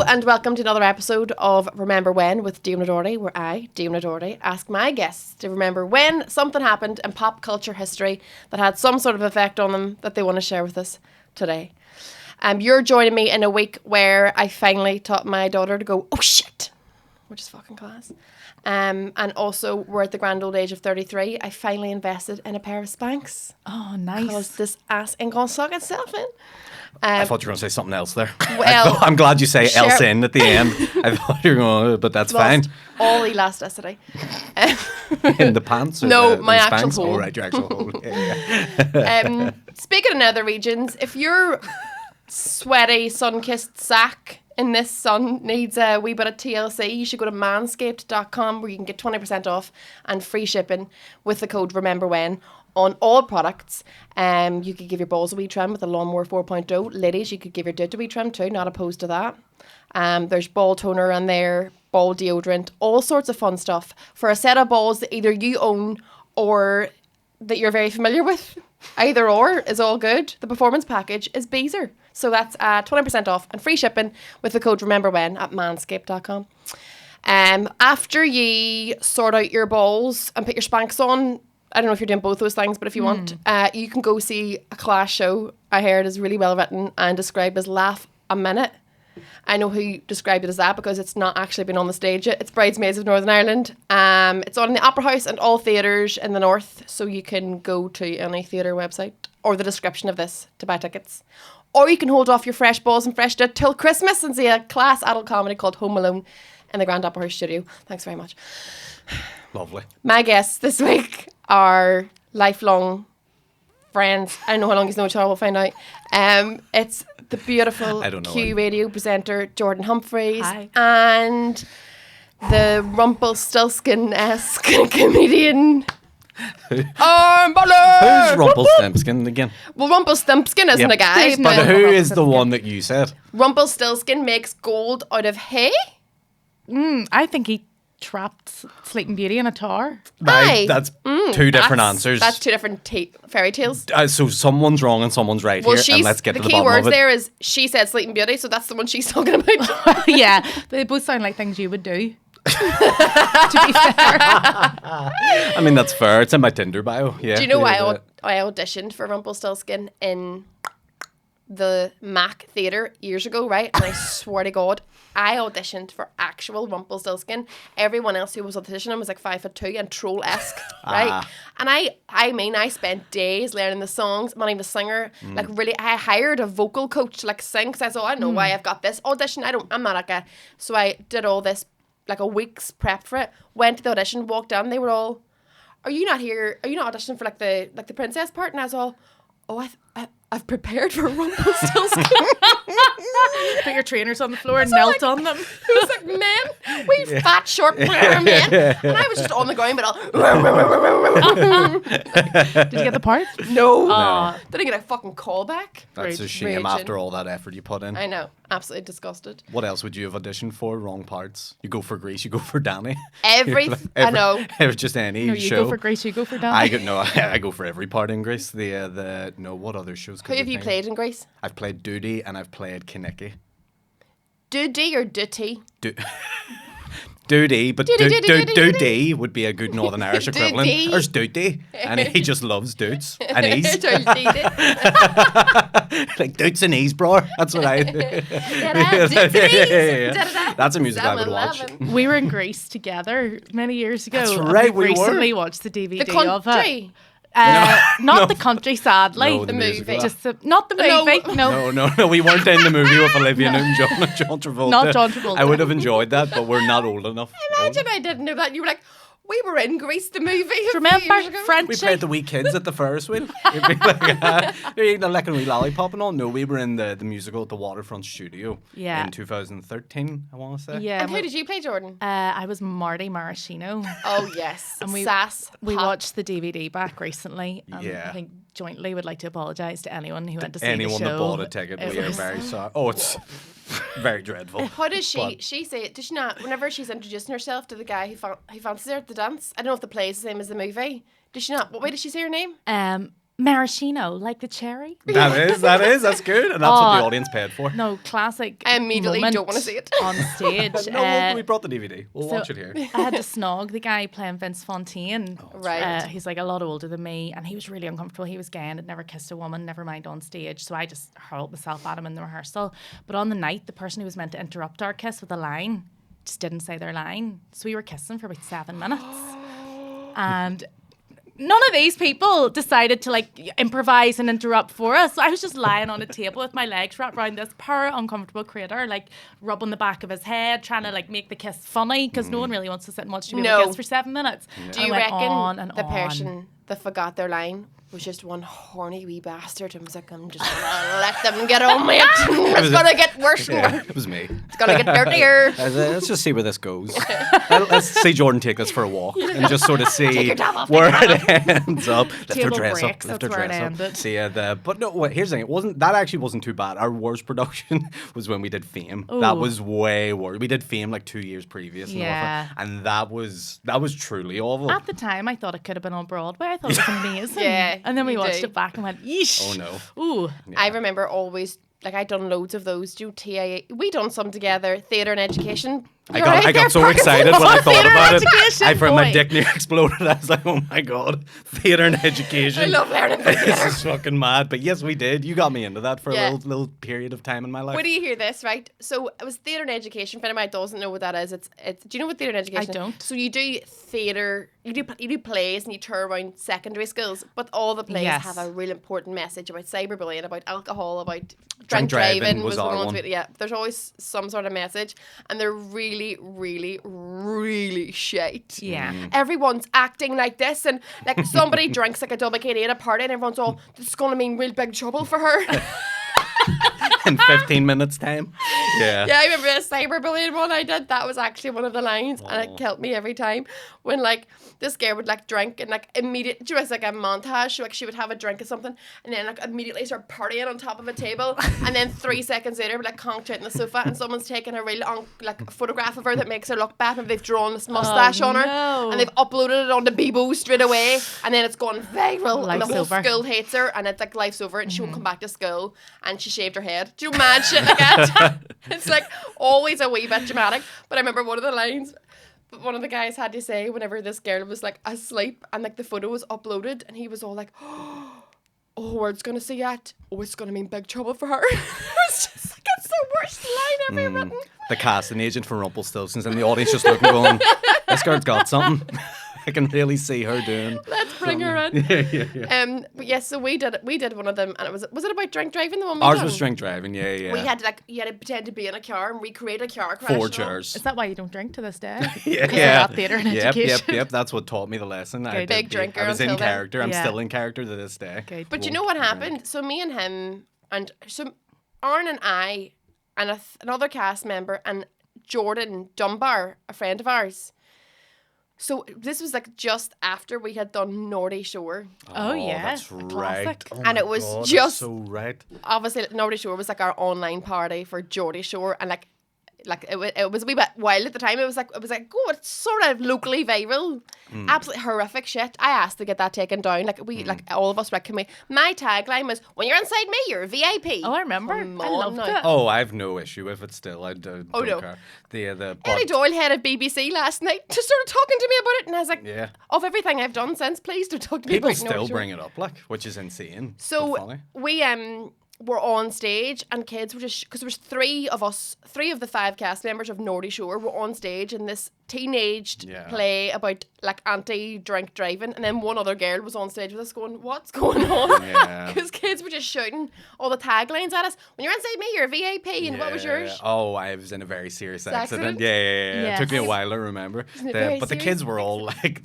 and welcome to another episode of Remember When with Dionadoherty, where I, Dionadoherty, ask my guests to remember when something happened in pop culture history that had some sort of effect on them that they want to share with us today. You're joining me in a week where I finally taught my daughter to go, oh shit, which is fucking class. And also, we're at the grand old age of 33. I finally invested in a pair of Spanx. Oh, nice. Because this ass ain't gonna suck itself in. I thought you were going to say something else there. Well, I'm glad you say else in at the end. I thought you were going to, but that's fine. All elasticity. In the pants? Or no, the my actual hole. Oh, right, your actual hole. Yeah. Speaking of nether regions, if your sweaty, sun-kissed sack in this sun needs a wee bit of TLC, you should go to manscaped.com where you can get 20% off and free shipping with the code RememberWhen on all products. You could give your balls a wee trim with a Lawnmower 4.0. Ladies, you could give your dude a wee trim too, not opposed to that. There's ball toner in there, ball deodorant, all sorts of fun stuff for a set of balls that either you own or that you're very familiar with. Either or is all good. The performance package is Beezer. So that's 20% off and free shipping with the code RememberWhen at manscaped.com. After you sort out your balls and put your Spanx on, I don't know if you're doing both those things, but if you want, you can go see a class show. I hear it is really well written and described as Laugh a Minute. I know who described it as that because it's not actually been on the stage yet. It's Bridesmaids of Northern Ireland. It's on in the Opera House and all theatres in the north, so you can go to any theatre website or the description of this to buy tickets. Or you can hold off your fresh balls and fresh dirt till Christmas and see a class adult comedy called Home Alone in the Grand Opera House studio. Thanks very much. Lovely. My guests this week are lifelong friends. I don't know how long he's known each other, we'll find out. It's the beautiful Q radio presenter Jordan Humphries. Hi. And the Rumpelstiltskin-esque comedian Aaron Butler. Who's Rumpelstiltskin again? Well, Rumpelstiltskin isn't a guy, But who is the one that you said? Rumpelstiltskin makes gold out of hay. I think he trapped Sleeping Beauty in a tower. Aye. That's two different answers. That's two different fairy tales. So someone's wrong and someone's right here, and let's get to the bottom of it. The key words there is she said Sleeping Beauty, so that's the one she's talking about. Yeah, they both sound like things you would do. To be fair. I mean, that's fair. It's in my Tinder bio. Yeah. Do you know why I auditioned for Rumpelstiltskin in the Mac Theatre years ago, right? And I swear to God, I auditioned for actual Rumpelstiltskin. Everyone else who was auditioning was like 5'2" and troll-esque, right? And I mean, I spent days learning the songs. I'm not even a singer. Like, really, I hired a vocal coach to like sing because I thought, I don't know why I've got this audition. I'm not like a. So I did all this, like a week's prep for it. Went to the audition, walked down. They were all, "Are you not here? Are you not auditioning for like the princess part?" And I was all, "Oh, I've prepared for Rumpelstiltskin." Put your trainers on the floor and knelt on them. It was like, men, we fat, short men. And I was just on the ground, but all. Did you get the part? No. Didn't get a fucking call back. That's a shame Raging. after all that effort you put in. I know. Absolutely disgusted. What else would you have auditioned for? Wrong parts. You go for Grease, you go for Danny. I know. It was just any No, you show. go for Grace, you go for Danny. I go for every part in Grease. What other shows could Who have you played in Greece? I've played Doody and I've played Kinnicky. Doody or Dutty? Doody, but Doody would be a good Northern Irish equivalent. Doody. There's Doody, and he just loves dudes and he's like dudes and he's, bro. That's what I. That's a music I would watch. We were in Greece together many years ago. That's right, we recently were. watched the DVD The country. of it. Not the country, sadly. No, the movie. Not the movie. No. We weren't in the movie with Olivia Newton-John and John Travolta. Not John Travolta. I would have enjoyed that, but we're not old enough. Imagine I didn't know that. You were like, we were in Greece, the movie. Remember French? We played the wee kids at the Ferris wheel. It'd be like, they're eating a licking wee lollipop and all. No, we were in the musical at the Waterfront Studio in 2013, I want to say. Yeah. And who did you play, Jordan? I was Marty Maraschino. Oh, yes. And we watched the DVD back recently. I think jointly would like to apologise to anyone who went to see the show. Anyone that bought a ticket, we are very sorry. Oh, it's very dreadful. How does she say it? Does she not, whenever she's introducing herself to the guy who fancies her at the dance, I don't know if the play is the same as the movie. Does she not? What way does she say her name? maraschino, like the cherry. That's good. And that's what the audience paid for. No, classic. I immediately moment don't want to see it. on stage. We brought the DVD. We'll watch it here. I had to snog the guy playing Vince Fontaine. Right. He's like a lot older than me, and he was really uncomfortable. He was gay and had never kissed a woman, never mind on stage. So I just hurled myself at him in the rehearsal. But on the night, the person who was meant to interrupt our kiss with a line just didn't say their line. So we were kissing for about 7 minutes. And none of these people decided to like improvise and interrupt for us. So I was just lying on a table with my legs wrapped around this poor uncomfortable creator, like rubbing the back of his head, trying to like make the kiss funny because no one really wants to sit and watch two people kiss for 7 minutes. Do you reckon the person that forgot their line was just one horny wee bastard and was like, I'm just gonna let them get on with it. It's gonna get worse and worse. It was me. It's gonna get dirtier. Let's just see where this goes. Let's see Jordan take this for a walk and just sort of see where it ends up. Lift her dress up. Lift her dress up. See but no, here's the thing. That actually wasn't too bad. Our worst production was when we did Fame. Ooh. That was way worse. We did Fame like 2 years previous. And that was truly awful. At the time, I thought it could have been on Broadway. I thought it was amazing. And then we watched it back and went, yeesh. Oh no. Ooh. Yeah. I remember always, like, I'd done loads of those. TIA. We done some together, theatre and education. I got so excited when I thought about it. My dick near exploded. I was like, oh my God, theatre and education. I love learning theatre. This is fucking mad. But yes, we did. You got me into that for a little period of time in my life. Wait do you hear this, right? So it was theatre and education. If anybody doesn't know what that is, it's do you know what theatre and education is? I don't. So you do theatre, you do plays and you tour around secondary schools, but all the plays have a real important message about cyberbullying, about alcohol, about drink driving was one. Yeah, there's always some sort of message, and they're really, really, really shite. Yeah. Everyone's acting like this, and like somebody drinks like a double K at a party, and everyone's all, this is going to mean real big trouble for her. In 15 minutes time. Yeah. Yeah, I remember a cyberbullying one I did. That was actually one of the lines, and it killed me every time. When like this girl would like drink and like immediately, it was like a montage. So like she would have a drink or something, and then like immediately start partying on top of a table, and then 3 seconds later, like conked out on the sofa, and someone's taken a real like photograph of her that makes her look bad, and they've drawn this mustache on her, and they've uploaded it onto Bebo straight away, and then it's gone viral, and the whole school hates her, and it's like life's over, and she won't come back to school, and she shaved her head. Do you know mad shit like that? It's like always a wee bit dramatic. But I remember one of the lines, one of the guys had to say whenever this girl was like asleep and like the photo was uploaded, and he was all like, oh, word's gonna see that. Oh, it's gonna mean big trouble for her. It's just like, it's the worst line ever written. The casting agent for Rumpelstiltskin's and the audience just looking going, this girl's got something. I can really see her doing. Let's bring her in. Yeah. But yes, so we did one of them, and it was it about drink driving, the one we Ours done? was drink driving, yeah. We had to you had to pretend to be in a car and recreate a car crash. 4 chairs. Is that why you don't drink to this day? Yeah. Theatre and education. Yep. That's what taught me the lesson. Big drinker. I was in character. Then. I'm still in character to this day. Good. But you know what happened? So me and him, and so Aaron and I, and another cast member, and Jordan Dunbar, a friend of ours. So this was like just after we had done Naughty Shore. Oh yeah, that's right. Oh and it was God, just so right. Obviously, Naughty Shore was like our online party for Geordie Shore, and like it was a wee bit wild at the time. It was like oh, it's sort of locally viral. Absolutely horrific shit. I asked to get that taken down. Like like all of us were like, can we? My tagline was, when you're inside me, you're a VIP. Oh, I remember. I loved it. Oh, I have no issue with it still. I don't care. Eddie Doyle head of BBC last night just started talking to me about it, and I was like, of everything I've done since, please don't talk to me about it. People still bring it up, like, which is insane. So we were on stage, and kids were just, because there was 3 of us, 3 of the 5 cast members of Naughty Shore were on stage in this teenaged play about like anti-drink driving, and then one other girl was on stage with us going, what's going on? Because kids were just shouting all the taglines at us. When you're inside me, you're a VIP. And what was yours? Oh, I was in a very serious accident. Yeah. It took me a while to remember. But the kids were all like,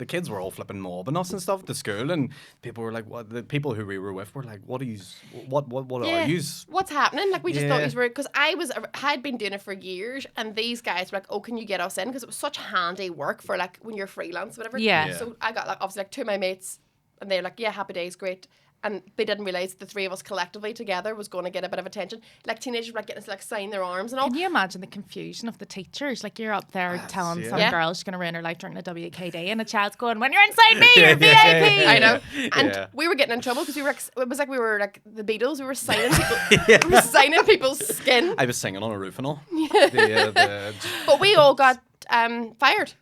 flipping mobbing us and stuff at the school, and people were like, what? The people who we were with were like, what are you? Are you? What's happening? Like, we just thought these were, because I had been doing it for years, and these guys were like, oh, can you get us in? Because it was such handy work for like when you're freelance, whatever. Yeah. So I got like obviously like 2 of my mates, and they're like, yeah, happy days, great. and they didn't realise the three of us collectively together was going to get a bit of attention. Like teenagers were like getting us to like sign their arms and all. Can you imagine the confusion of the teachers? Like you're up there telling some girl she's going to ruin her life during a WKD, and a child's going, "When you're inside me, you're VIP." I know. And we were getting in trouble because we were. It was like we were like the Beatles. We were signing people. We were signing people's skin. I was singing on a roof and all. But we all got fired.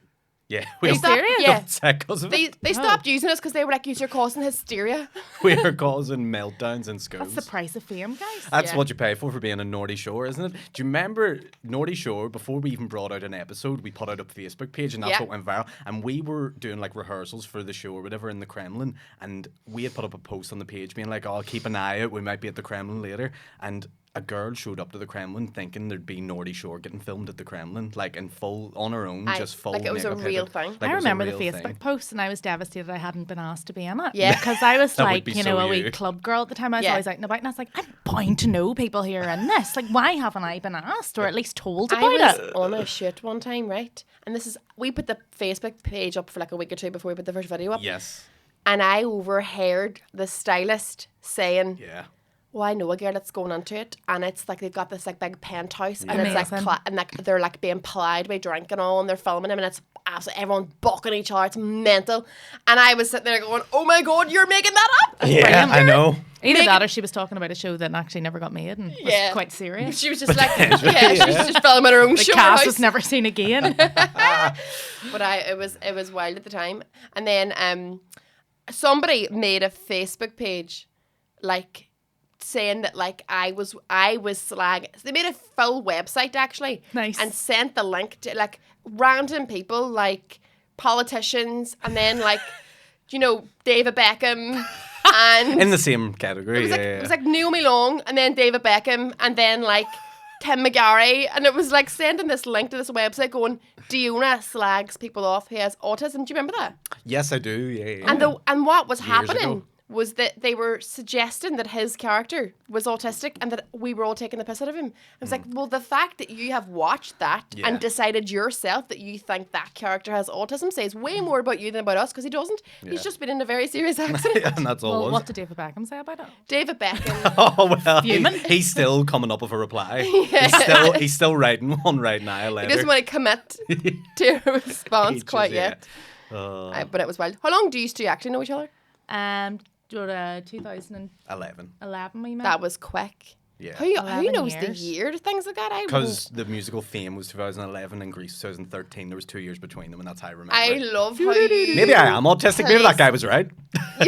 Yeah, They stopped, yeah. Because of it. They stopped using us because they were like, "You're causing hysteria." We are causing meltdowns in schools. That's the price of fame, guys. That's what you pay for being a Naughty Shore, isn't it? Do you remember Naughty Shore? Before we even brought out an episode, we put out a Facebook page, and that's what went viral. And we were doing like rehearsals for the show or whatever in the Kremlin, and we had put up a post on the page being like, "Oh, keep an eye out. We might be at the Kremlin later." And a girl showed up to the Kremlin thinking there'd be Naughty Shore getting filmed at the Kremlin, like in full on her own, just full. Like it was a real thing. I remember the Facebook post, and I was devastated I hadn't been asked to be in it. Yeah, because I was like, you know, a wee club girl at the time. I was always out and about, and I was like, I'm bound to know people who are in this. Like, why haven't I been asked or at least told about it? I was on a shoot one time, right? And we put the Facebook page up for like a week or two before we put the first video up. Yes. And I overheard the stylist saying, "Yeah. Well, I know a girl that's going into it, and it's like they've got this like big penthouse, and Amazing. it's like and like they're like being plied by drink and all, and they're filming them, and it's absolutely everyone bucking each other. It's mental." And I was sitting there going, "Oh my god, you're making that up!" Yeah, I know. Either that, or she was talking about a show that actually never got made and was quite serious. She was just like, she was just filming her own The show. cast was never seen again. But it was wild at the time. And then somebody made a Facebook page, like, saying that like I was slag. They made a full website actually, nice, and sent the link to like random people, like politicians, and then like David Beckham, and in the same category. It was like Naomi Long, and then David Beckham, and then like Tim McGarry, and it was like sending this link to this website going, Diona slags people off who has autism. Do you remember that? Yes, I do. Yeah. And what was Years happening ago. was that they were suggesting that his character was autistic and that we were all taking the piss out of him. I was like, well, the fact that you have watched that and decided yourself that you think that character has autism says way more about you than about us, because he doesn't. Yeah. He's just been in a very serious accident. And that's all. Well, it was. what did David Beckham say about it? David Beckham. Oh well, Fuming. he's still coming up with a reply. He's still writing one right now. He doesn't want to commit to a response quite yet. But it was wild. How long do you two actually know each other? 2011 we met. That was quick. Yeah. Who knows years. the year to things like that? Because the musical Fame was 2011 and Grease 2013. There was 2 years between them, and that's how I remember. I it. love how you... Maybe I am autistic. Maybe that guy was right. I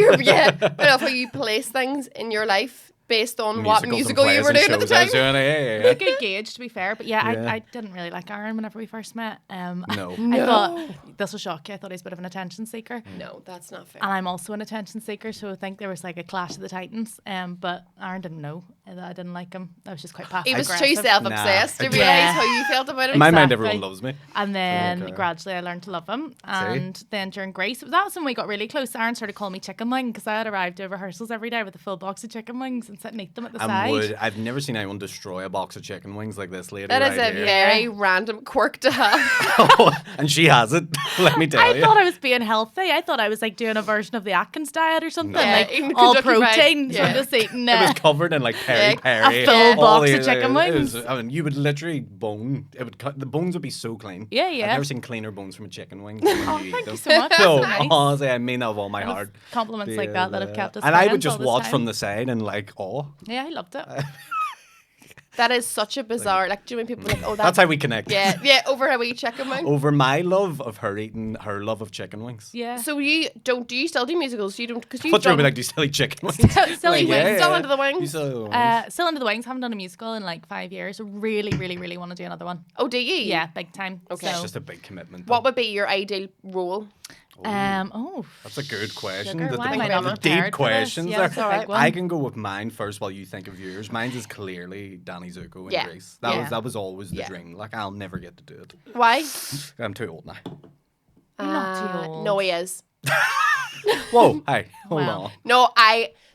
love how you place things in your life based on what musical you were doing at the time. A good gauge, to be fair. But I didn't really like Aaron whenever we first met. No. I thought, this will shock you, I thought he was a bit of an attention seeker. No, that's not fair. And I'm also an attention seeker, so I think there was like a clash of the titans. But Aaron didn't know that I didn't like him. I was just quite passive. He was too self-obsessed to realise how you felt about it. In my mind, everyone loves me. And then gradually I learned to love him. And then during Grace, that was when we got really close. Aaron started calling me chicken wing because I had arrived to rehearsals every day with a full box of chicken wings and sit and eat them at the side. I've never seen anyone destroy a box of chicken wings like this lady. That is a very random quirk to have. And she has it. Let me tell you. I thought I was being healthy. I thought I was like doing a version of the Atkins diet or something, like all protein. So I'm just eating. It was covered in like peri peri. A full box of chicken wings. You would literally bone. It would cut. The bones would be so clean. Yeah. I've never seen cleaner bones from a chicken wing. Thank you so much. So nice. honestly, I mean that with all my heart. Compliments like that have kept us. And I would just all watch this from time. the side and like, oh. Yeah, I loved it. That is such a bizarre, like, do you mean people are like, oh, that's how we connect. Yeah, over how we eat chicken wings. Over my love of her eating her love of chicken wings. Yeah. So do you still do musicals? You don't, because you What's wrong with like, do you still eat chicken wings? Still eat wings. Still under the wings. You still wings. Still under the wings. Haven't done a musical in like 5 years. Really, really, really want to do another one. Oh, do you? Yeah, big time. Okay. It's just a big commitment. What would be your ideal role? That's a good question. Sugar, why am I The not deep prepared for this? questions. Yeah, that's a big one. I can go with mine first while you think of yours. Mine is clearly Danny Zuko in Grease. That was always the dream. Like, I'll never get to do it. Why? I'm too old now. You're not too old. No, he is. Whoa, hey, hold on. No,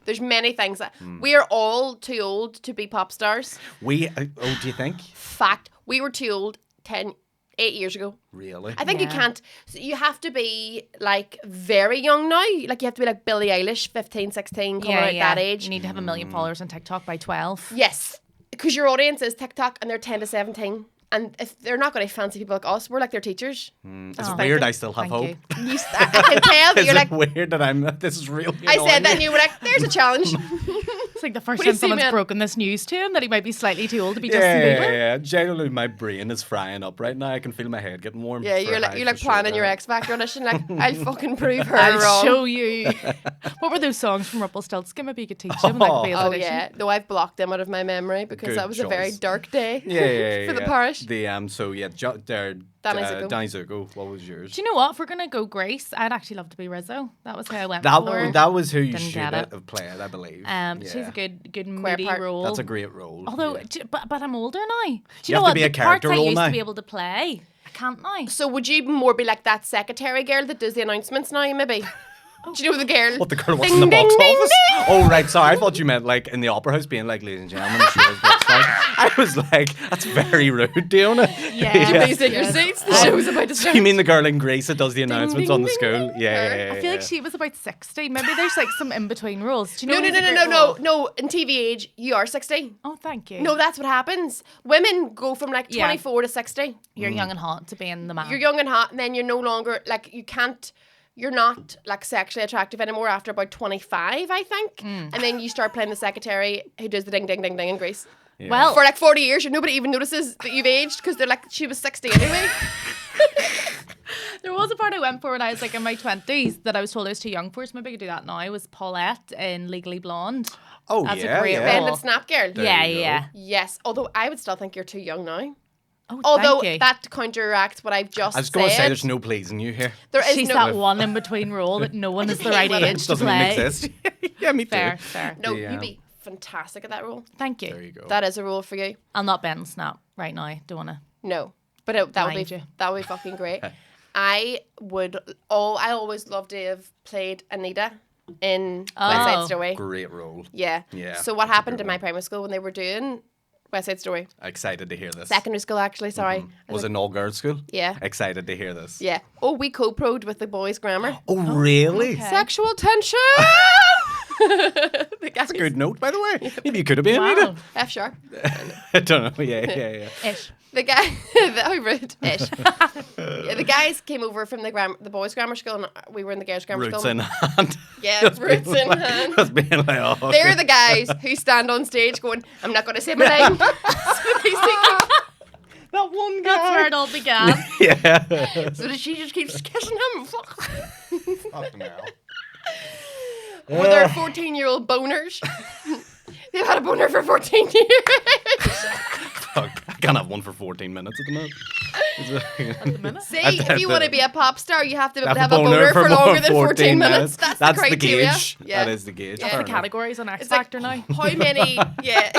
there's many things that we are all too old to be pop stars. Do you think? Fact, we were too old 8 years ago. Really? I think you can't. So you have to be like very young now. Like you have to be like Billie Eilish, 15, 16, coming out that age. You need to have 1 million followers on TikTok by 12. Yes, because your audience is TikTok and they're 10 to 17. And if they're not going to fancy people like us, we're like their teachers. It's weird I still have hope. I can tell that Is you're it like, weird that this is real? I said that and you were like, there's a challenge. It's like the first What do you time see, someone's man? broken this news to him that he might be slightly too old to be Justin Bieber. Yeah. Generally, my brain is frying up right now. I can feel my head getting warm. Yeah, you're like planning your X Factor audition. Like, I'll fucking prove her I'll wrong. show you. What were those songs from Rumpelstiltskin? Maybe you could teach him. That could be his Oh audition. yeah, though I've blocked them out of my memory because Good that was a very choice. dark day Yeah. for the parish. Danny Zuko. Zuko. What was yours? Do you know what? If we're gonna go Grace, I'd actually love to be Rizzo. That was how I went. That was who you Didn't should get it. have played, I believe. She's a good meaty part. role. That's a great role. Although, yeah. but I'm older now. Do You you know have to what? be a The parts character I role used now. to be able to play, I can't now. So would you more be like that secretary girl that does the announcements now, maybe? Do you know the girl? What, the girl was Ding, in the box ding, ding, office? ding. Oh, right. Sorry. I thought you meant like in the opera house being like, ladies and gentlemen, the show is about to start. I was like, that's very rude, Diona. Yeah. Please take your seats. The show's about to start. You mean the girl in Grace that does the announcements ding, on the ding, school? ding. Yeah. I feel like she was about 60. Maybe there's like some in between roles. Do you know? No. who's a great role? No. In TV age, you are 60. Oh, thank you. No, that's what happens. Women go from like Yeah. 24 to 60. You're young and hot to be in the man. You're young and hot, and then you're no longer like you're not like sexually attractive anymore after about 25, I think. And then you start playing the secretary who does the ding ding ding ding in Greece. Yeah. Well, For like 40 years, nobody even notices that you've aged because they're like, she was 60 anyway. there was a part I went for when I was like in my 20s that I was told I was too young for. So maybe I could do that now. I was Paulette in Legally Blonde. Oh, That's a yeah. great yeah. role. Bended Snap Girl. There Yeah, you go. yeah. Yes, although I would still think you're too young now. Oh, Although thank you. that counteracts what I've just I was going to said. say there's no pleasing you here. There is She's no that one in between role that no one is the right age to Doesn't play. even exist. Yeah, me too. Fair. No, Yeah. you'd be fantastic at that role. Thank you. There you go. That is a role for you. I'll not bend snap right now. Don't wanna. No, but that would Mind be you. fucking great. I always loved to have played Anita in West Side Story. Great role. Yeah. Yeah, So what that's a happened good in my one. primary school when they were doing West Side Story? Excited to hear this. Secondary school, actually. Sorry. Was it an all-girls school? Yeah. Excited to hear this. Yeah. Oh, we co-proed with the boys' grammar. Oh, really? okay. Sexual tension. The guys. Good note, by the way. Maybe you could have been. Wow. Rita. F sharp. I don't know. Yeah. Ish. The guy, I rude ish. Yeah, the guys came over from the boys' grammar school, and we were in the girls' grammar Roots school. in hand. Yeah, Just roots being in like- hand. Just being like, oh. They're the guys who stand on stage going, "I'm not going to say my name." So they think- That one That's where it all began. Yeah. so she just keeps kissing him. Fucking hell. Well, they're 14-year-old boners. They've had a boner for 14 years. Fuck. I can't have one for 14 minutes at the minute. See, if you want to be a pop star, you have to be able to have a a boner for more longer than 14 minutes. That's the the criteria. gauge. Yeah. That is the gauge. Yeah. Fair The enough. categories on X It's like, Factor now. how many? Yeah.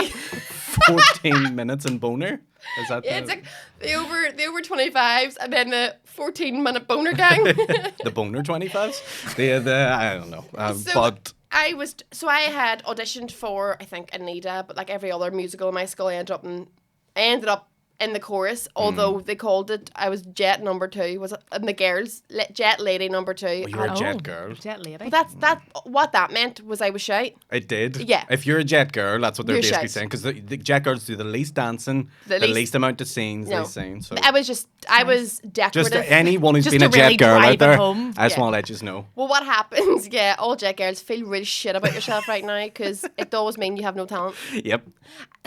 14 minutes in boner? Is that Yeah, it's like the over 25s and then the 14-minute boner gang. the boner 25s? I don't know. So- But I had auditioned for, I think, Anita, but like every other musical in my school, I ended up in the chorus, although they called it, I was Jet number 2, was it? And the girls, Jet Lady number 2. you were a Oh. jet girl. Jet lady. But what that meant was I was shy. It did. Yeah. If you're a jet girl, that's what they're You're basically shite. saying. Because the jet girls do the least dancing, the least amount of scenes No. they sing. So I was decorative. just anyone who's Just been a to really jet girl drive out it there, home. I just Yeah. want to let you know. Well, what happens, all jet girls feel really shit about yourself right now because it does mean you have no talent. Yep.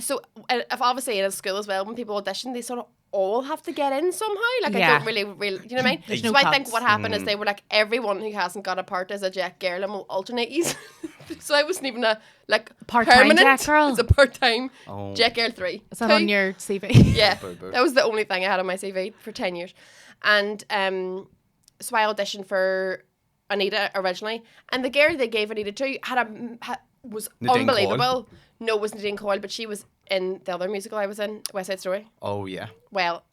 So, if obviously in a school as well, when people audition, they sort of all have to get in somehow. Like, I Yeah. don't really, you know what I mean? There's so no I think cuts. what happened is they were like, everyone who hasn't got a part is a jet girl and we'll alternate you. So I wasn't even a, Part-time permanent. jet girl? It's a part-time Oh. jet girl 3. Is that 2. on your CV? Yeah, Boo, boo. that was the only thing I had on my CV for 10 years. And so I auditioned for Anita originally. And the girl they gave Anita to was Nadine unbelievable. Coyle? No, it was Nadine Coyle, but she was in the other musical I was in, West Side Story. Oh, yeah. Well,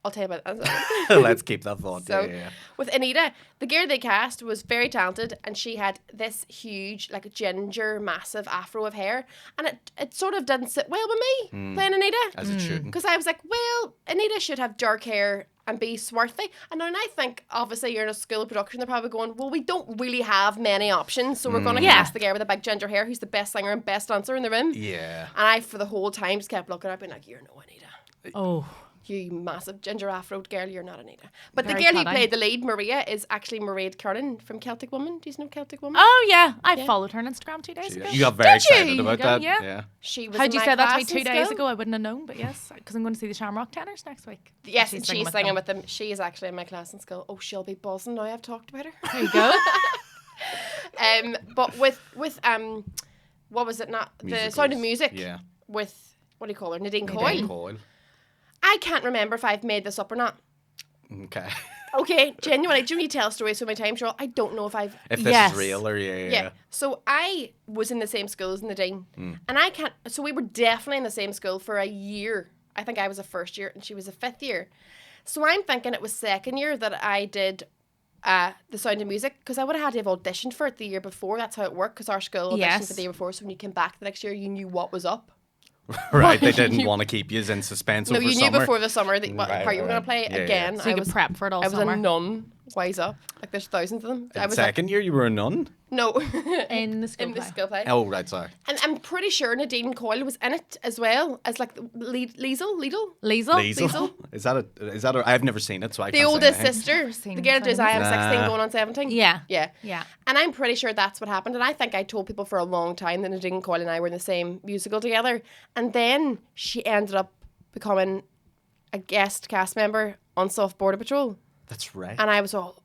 I'll tell you about that. Let's keep that thought. So, yeah. with Anita, the girl they cast was very talented, and she had this huge, like, ginger, massive afro of hair, and it sort of didn't sit well with me, playing Anita. As it shouldn't. Because I was like, well, Anita should have dark hair and be swarthy. And then I think, obviously, you're in a school of production, they're probably going, well, we don't really have many options, so we're going to cast the girl with the big ginger hair who's the best singer and best dancer in the room. Yeah. And I, for the whole time, just kept looking at her, being like, you're no Anita. Oh. You massive ginger afro girl, you're not Anita. But Very the girl who cunning. played the lead, Maria, is actually Mairead Curran from Celtic Woman. Do you know Celtic Woman? Oh, yeah. I followed her on Instagram 2 days ago. You got very Did you? excited about that. Yeah. She was How'd in you my say that to me class in 2 days school. ago? I wouldn't have known, but yes, because I'm going to see the Shamrock Tenors next week. Yes, and she's singing them. with them. She is actually in my class in school. Oh, she'll be buzzing now I've talked about her. There you go. But with what was it? Not the Sound of Music. Yeah. With what do you call her? Nadine Nadine Coyle. Coyle. I can't remember if I've made this up or not. Okay. Okay, genuinely, do you need to tell a story so many times, Cheryl? I don't know if I've. If this Yes. is real or yeah. Yeah. So I was in the same school as Nadine, and I can't. So we were definitely in the same school for a year. I think I was a first year and she was a fifth year. So I'm thinking it was second year that I did the Sound of Music, because I would have had to have auditioned for it the year before. That's how it worked, because our school auditioned Yes. for the year before. So when you came back the next year, you knew what was up. Right, they didn't want to keep you in suspense No, over you knew summer. before the summer that what Right, part you were right. going to play Yeah, yeah. again. So you could prep for it all I was summer. a nun. Wise up. Like there's thousands of them. I was Second year, you were a nun? no In the school in the play. school play. Oh, right, sorry. And I'm pretty sure Nadine Coyle was in it as well as like the Liesel. Liesel? Is that a, I've never seen it, so I The can't say oldest anything. sister, seen the girl that does Sound I of Am 16 Nah. going on 17. Yeah. Yeah. Yeah. And I'm pretty sure that's what happened. And I think I told people for a long time that Nadine Coyle and I were in the same musical together. And then she ended up becoming a guest cast member on Soft Border Patrol. That's right. And I was all,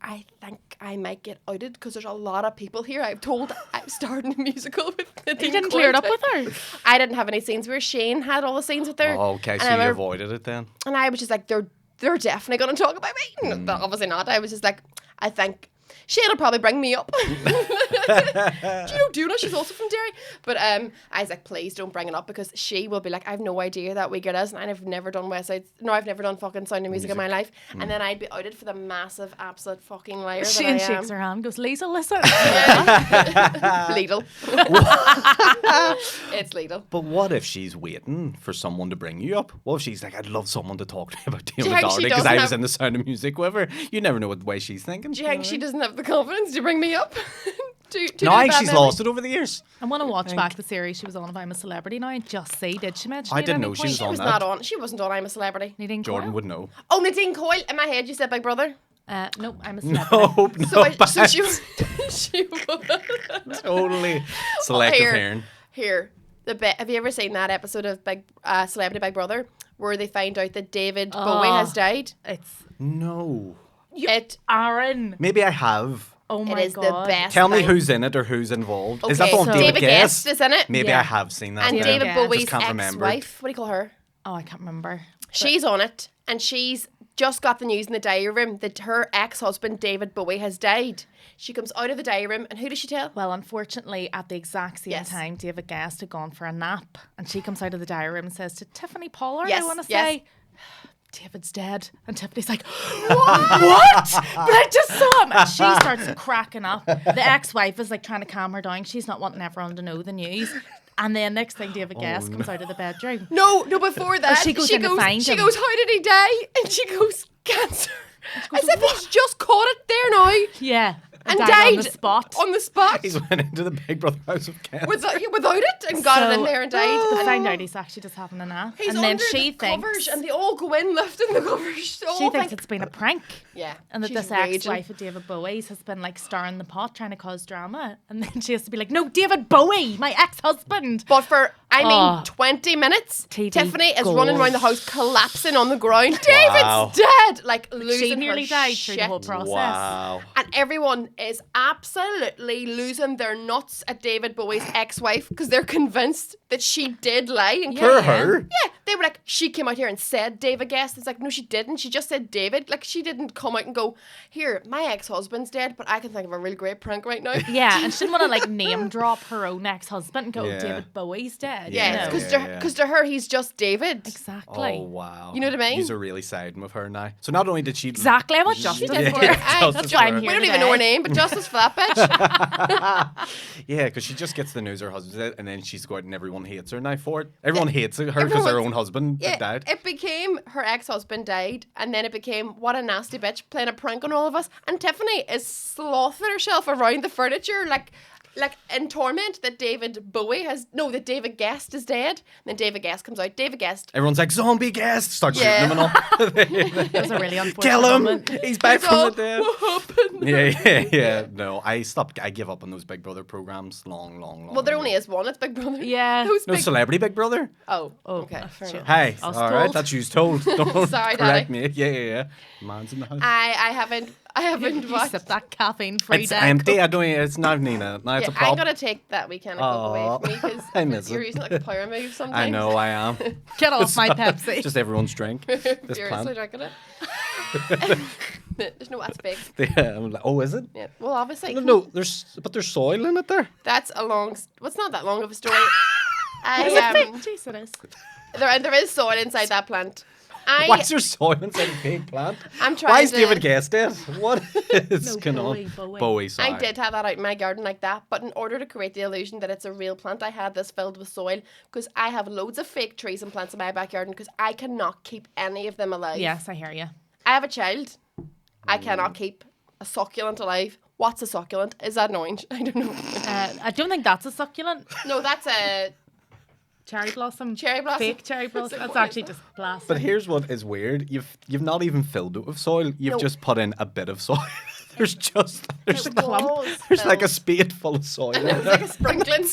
I think I might get outed because there's a lot of people here I've told I'm starting a musical with Nadine You didn't Coyle clear it up too. with her? I didn't have any scenes where Shane had all the scenes with her. Oh, okay, so And I you remember- avoided it then? And I was just like, they're definitely going to talk about me. No, obviously not. I was just like, I think Shane'll probably bring me up. Do you know Duna? She's also from Derry. But I was like, please don't bring it up, because she will be like, I have no idea that week it is, and I've never done West Side. No, I've never done fucking Sound of Music in my life. And then I'd be outed for the massive, absolute fucking liar that I Shane am. shakes her hand, goes, Liesel, listen. Lidl. It's Lidl. But what if she's waiting for someone to bring you up? What if she's like, I'd love someone to talk to me about you Dale think she Doherty because doesn't I was have- in the Sound of Music with her? You never know what way she's thinking. Do you think she doesn't have the confidence to bring me up? to No, I do think she's that lost it over the years. I want to watch back the series she was on, If I'm a Celebrity now, and just see, did she mention I it at didn't any know she point? was She on was that. not on. She wasn't on I'm a Celebrity. Nadine Jordan Coyle? would know. Oh, Nadine Coyle. In my head, you said Big Brother. Nope, I'm a Celebrity. Nope, no, So she was. She was. totally selective Here. hearing. Here, have you ever seen that episode of Big Celebrity Big Brother where they find out that David Bowie has died? It's No. Aaron. Maybe I have. Oh my It is God. the best. Tell me thing. who's in it or who's involved. Is that Okay, the one so- David David Guest? Guest is in it. Maybe Yeah. I have seen that. And then. David Yeah. Bowie's Just can't remember. ex-wife. What do you call her? Oh, I can't remember. She's on it, and she's just got the news in the diary room that her ex-husband David Bowie has died. She comes out of the diary room, and who does she tell? Well, unfortunately, at the exact same Yes. time, David Guest had gone for a nap, and she comes out of the diary room and says to Tiffany Pollard, Yes, I want to yes. say, David's dead. And Tiffany's like, what? But I just saw him. And she starts cracking up. The ex-wife is like trying to calm her down. She's not wanting everyone to know the news. And then next thing, David Guest comes out of the bedroom. No, before that, she goes in to find she him. goes, how did he die? And she goes, cancer. As if he's just caught it there now. Yeah. And died died on the spot. On the spot. He's went into the Big Brother house of Kent. without it and got it in there and died. They find out he's actually just having a nap. He's and then under she the thinks covers and they all go in lifting the covers. They all she thinks think- it's been a prank. Yeah. And that she's this raging. ex-wife of David Bowie's has been like stirring the pot, trying to cause drama. And then she has to be like, no, David Bowie, my ex-husband. But for, Oh. 20 minutes, TV Tiffany is gold. running around the house collapsing on the ground. Wow. David's dead! Like, losing She nearly her died shit. through the whole process. Wow. And everyone is absolutely losing their nuts at David Bowie's ex-wife because they're convinced that she did lie and For kill him. her? Yeah, they were like, she came out here and said David Guest. It's like, no, she didn't. She just said David. Like, she didn't come out and go, here, my ex-husband's dead, but I can think of a really great prank right now. Yeah, and she didn't want to like name drop her own ex-husband and go, David Bowie's dead. Yeah, because to her, he's just David. Exactly. Oh, wow. You know what I mean? You're really siding with her now. So not only did she... Exactly, I want justice for her. That's why I'm We here don't today. even know her name, but justice for that bitch. Yeah, because she just gets the news her husband's dead, and then she's going and everyone hates her now for it. Everyone hates her because her own husband died. It became her ex-husband died, and then it became what a nasty bitch playing a prank on all of us. And Tiffany is slothing herself around the furniture like in torment that David Guest is dead. And then David Guest comes out. David Guest. Everyone's like, zombie Guest! Start shooting him and all. That was a really unfortunate Kill him! moment. He's back from the dead. What happened? Yeah. No, I give up on those Big Brother programs long. Well, there only is one. It's Big Brother. Yeah. No, Celebrity Big Brother? Oh, okay. Fair enough. Hey, I was all right, told. that's you's told. Don't Sorry, correct Daddy. me. Yeah. Man's in the house. I haven't You watched. sip that caffeine-free It's Diet empty. Coke. I don't. It's not Nina. No, it's Yeah, a prop. I'm gonna take that weekend away from me because I miss you're it. using like a power move sometimes. I know I am. Get off my Pepsi. Just everyone's drink. This Seriously plant. drinking it. There's no that's big. Yeah, I'm like, oh, is it? Yeah. Well, obviously. No, there's soil in it there. That's a long. What's not that long of a story. Is it fake? Jeez, it is. There is soil inside that plant. Why is there soil inside a big plant? I'm trying Why is to- David Guest dead? What is going on? Bowie, sorry. I did have that out in my garden like that, but in order to create the illusion that it's a real plant, I had this filled with soil because I have loads of fake trees and plants in my backyard because I cannot keep any of them alive. Yes, I hear you. I have a child. I cannot keep a succulent alive. What's a succulent? Is that an orange? I don't know. I don't think that's a succulent. No, that's a Cherry blossom. Cherry blossom. Fake cherry blossom. Like, That's what actually is just plastic. But here's what is weird. You've not even filled it with soil. You've No. just put in a bit of soil. there's It was there's like a filled. spade full of soil. It was like a sprinkling.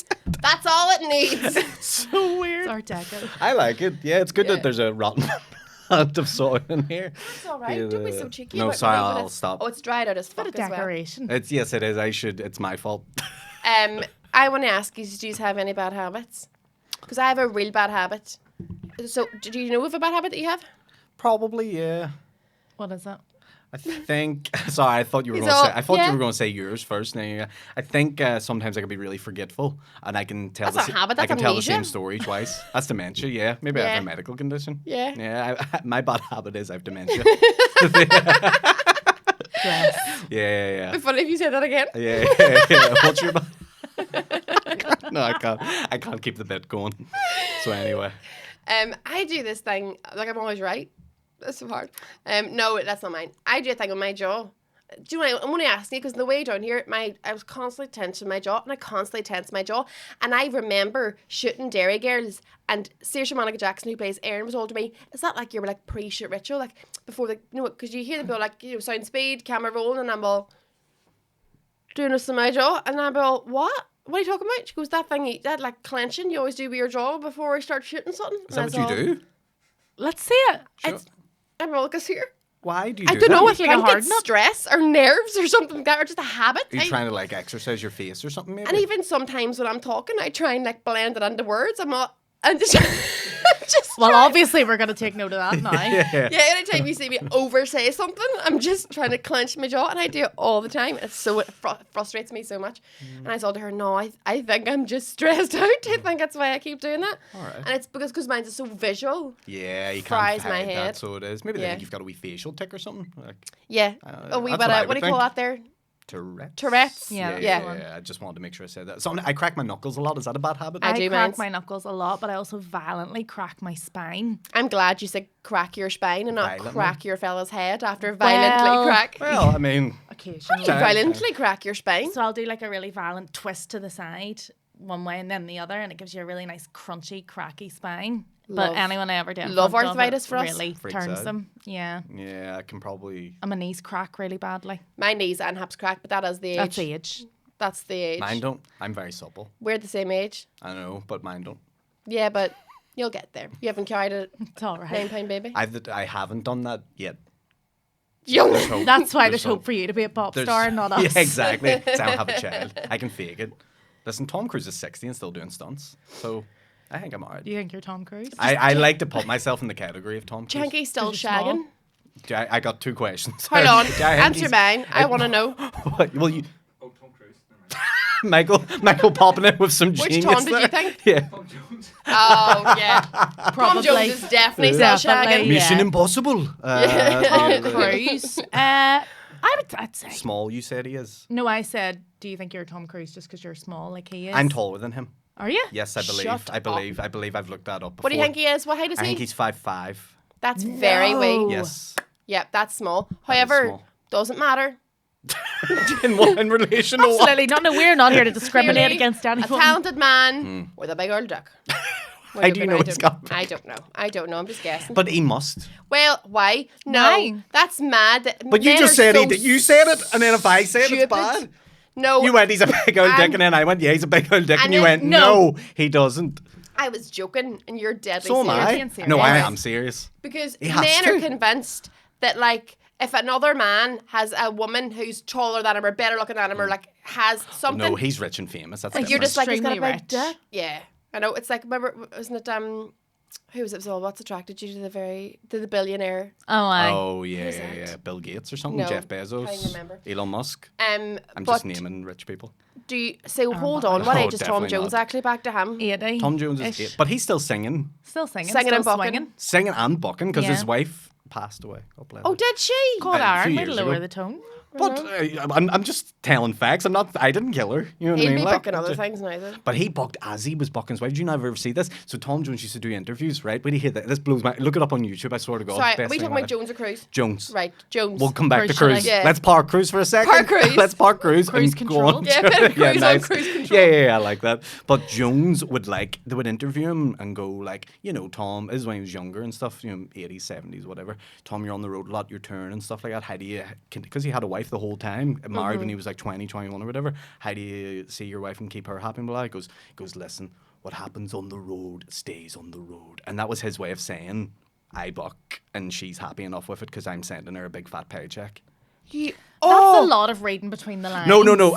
That's all it needs. so weird. It's Art Deco. I like it. Yeah, it's good Yeah. that there's a rotten plant of soil in here. It's all right. Don't be so cheeky. No, about sorry, leaving I'll it. stop. Oh, it's dried out as fuck Bit of as well. decoration. Yes, it is. It's my fault. I want to ask you, do you have any bad habits? Because I have a real bad habit. So, do you know of a bad habit that you have? Probably, yeah. What is it? I think. Sorry, I thought you were He's going to all- say. I thought yeah. you were going to say yours first. Now, I think sometimes I can be really forgetful, and I can tell. That's not a habit, that's I can tell the amnesia. same story twice. That's dementia. Yeah, maybe I have Yeah. a medical condition. Yeah. Yeah. My bad habit is I have dementia. Yes. yeah. It'd be funny if you said that again. Yeah. What's your bad? No, I can't. I can't keep the bit going. So anyway, I do this thing, like I'm always right. That's so hard. No, that's not mine. I do a thing with my jaw. Do you know what I'm only asking you because on the way down here, I was constantly tensing my jaw, and I constantly tense my jaw. And I remember shooting Dairy Girls, and Saoirse Monica Jackson, who plays Aaron, was told to me, "Is that like your like pre-shoot ritual, like before the because you hear them go like sound speed, camera rolling, and I'm all doing this to my jaw, and I'm all what? What are you talking about?" She goes, that like clenching you always do with your jaw before I start shooting something. is that what you do? Let's see it. Sure. I'm all because here. Why do you I do don't that? know. I Like a think hard it's nut? stress or nerves or something like that, or just a habit. Are you trying to like exercise your face or something? Maybe. And even sometimes when I'm talking, I try and like blend it into words. I'm not. I'm just. just Well, trying- obviously we're going to take note of that now. yeah. Yeah, anytime you see me oversay something, I'm just trying to clench my jaw, and I do it all the time. It's so it frustrates me so much. And I told her, no, I think I'm just stressed out. I think that's why I keep doing that. All right. And it's because mine's so visual. Yeah, you Fries can't my hide head. that, so it is. Maybe they Yeah. think you've got a wee facial tick or something. Like Yeah. A wee that's bit what I of, would what do you call think. that there? Tourette's. Yeah, Yeah. I just wanted to make sure I said that. So I crack my knuckles a lot. Is that a bad habit? I I do crack mines. my knuckles a lot, but I also violently crack my spine. I'm glad you said crack your spine and not Violently? crack your fella's head after violently Well- crack. Well, I mean, Occasionally. Time. Violently crack your spine. So I'll do like a really violent twist to the side, one way and then the other, and it gives you a really nice crunchy, cracky spine. Love- But anyone I ever do it in love front of, arthritis it for us. really Freaks turns out. them. Yeah. yeah, I can probably. And my knees crack really badly. My knees and hips crack, but that is the age. That's age. That's the age. Mine don't. I'm very supple. We're the same age. I know, but mine don't. Yeah, but you'll get there. You haven't carried a It's all right. 9-pound baby. I haven't done that yet. Young. There's hope. That's why There's there's hope for you to be a pop There's- star, not us. Yeah, exactly. 'Cause I don't have a child. I can fake it. Listen, Tom Cruise is 60 and still doing stunts. So I think I'm alright. You think you're Tom Cruise? I like to put myself in the category of Tom Cruise. Janky still Is it small? shagging. I got 2 questions. Hold on. I think Answer he's- mine. I want to know. What? Well, you, Oh, Tom Cruise. Never mind. Michael popping in with some Which genius Tom did there. you think? Yeah. Tom Jones. Oh, yeah. Tom Probably. Jones is definitely still Definitely. shagging. Yeah. Mission Impossible. Tom Cruise. I'd say. Small, you said he is. No, I said, do you think you're Tom Cruise just because you're small like he is? I'm taller than him. Are you? Yes, I believe. Shut I believe I've looked that up before. What do you think he is? What height is I he? think he's 5'5". That's very wee. Yes. Yeah, that's small. That is However, small. doesn't matter. in relation to what? Absolutely not. No, we're not here to discriminate Clearly, against a anyone. talented man with a big old dick. How do you know he's got? I don't know. I'm just guessing. But he must. Well, why? No, Why? that's mad. But you Men just are said so you said it, and then if I said stupid. it's bad. No, You went, he's a big old dick, I'm- and then I went, yeah, he's a big old dick, and And you then- went, no, he doesn't. I was joking, and you're deadly So am serious. I. being serious. No, I am serious. Because He has men to. are convinced that, like, if another man has a woman who's taller than him or better looking than him or, like, has something, No, he's rich and famous. That's like, you're just like, he's got a Extremely big rich. dick. Yeah. I know. It's like, remember, wasn't it, who was it? So what's attracted you to the billionaire? Oh, I. Oh, yeah, Who's yeah, that? yeah. Bill Gates or something? No, Jeff Bezos? can't remember. Elon Musk? I'm I'm just naming rich people. Do you, so hold on. Butler. What No, age is Tom definitely Jones not. actually back to him? 80. Tom Jones is Ish. 8, but he's still singing. Still singing. Singing still and bucking. swinging. Singing and bucking because Yeah. his wife passed away. God bless her. Oh, did she? God, A Aaron, few way to years lower ago. the tone. But I'm just telling facts. I didn't kill her. You know what I He'll mean? be Like, bucking other things now, though. But he bucked as he was bucking his wife. Did you never ever see this? So Tom Jones used to do interviews, right? Wait, do you hear that? This blows my... Look it up on YouTube, I swear to God. Sorry, are Best we thing talking I've about ever- Jones or Cruise? Jones. Right, Jones. We'll come back to Cruise, shall I? Cruise. Yeah. Let's park Cruise for a second. Park Cruise. Let's park Cruise. Cruise and go on. control. Yeah, put Cruise on cruise control. Yeah, I like that. But Jones would like, they would interview him and go like, you know, Tom, this is when he was younger and stuff, you know, 80s, 70s, whatever. Tom, you're on the road a lot, you're touring and stuff like that. How do you, because he had a wife the whole time, married when he was like 20, 21 or whatever. How do you see your wife and keep her happy? And blah? He goes, listen, what happens on the road stays on the road. And that was his way of saying, I buck and she's happy enough with it because I'm sending her a big fat paycheck. That's a lot of reading between the lines. No.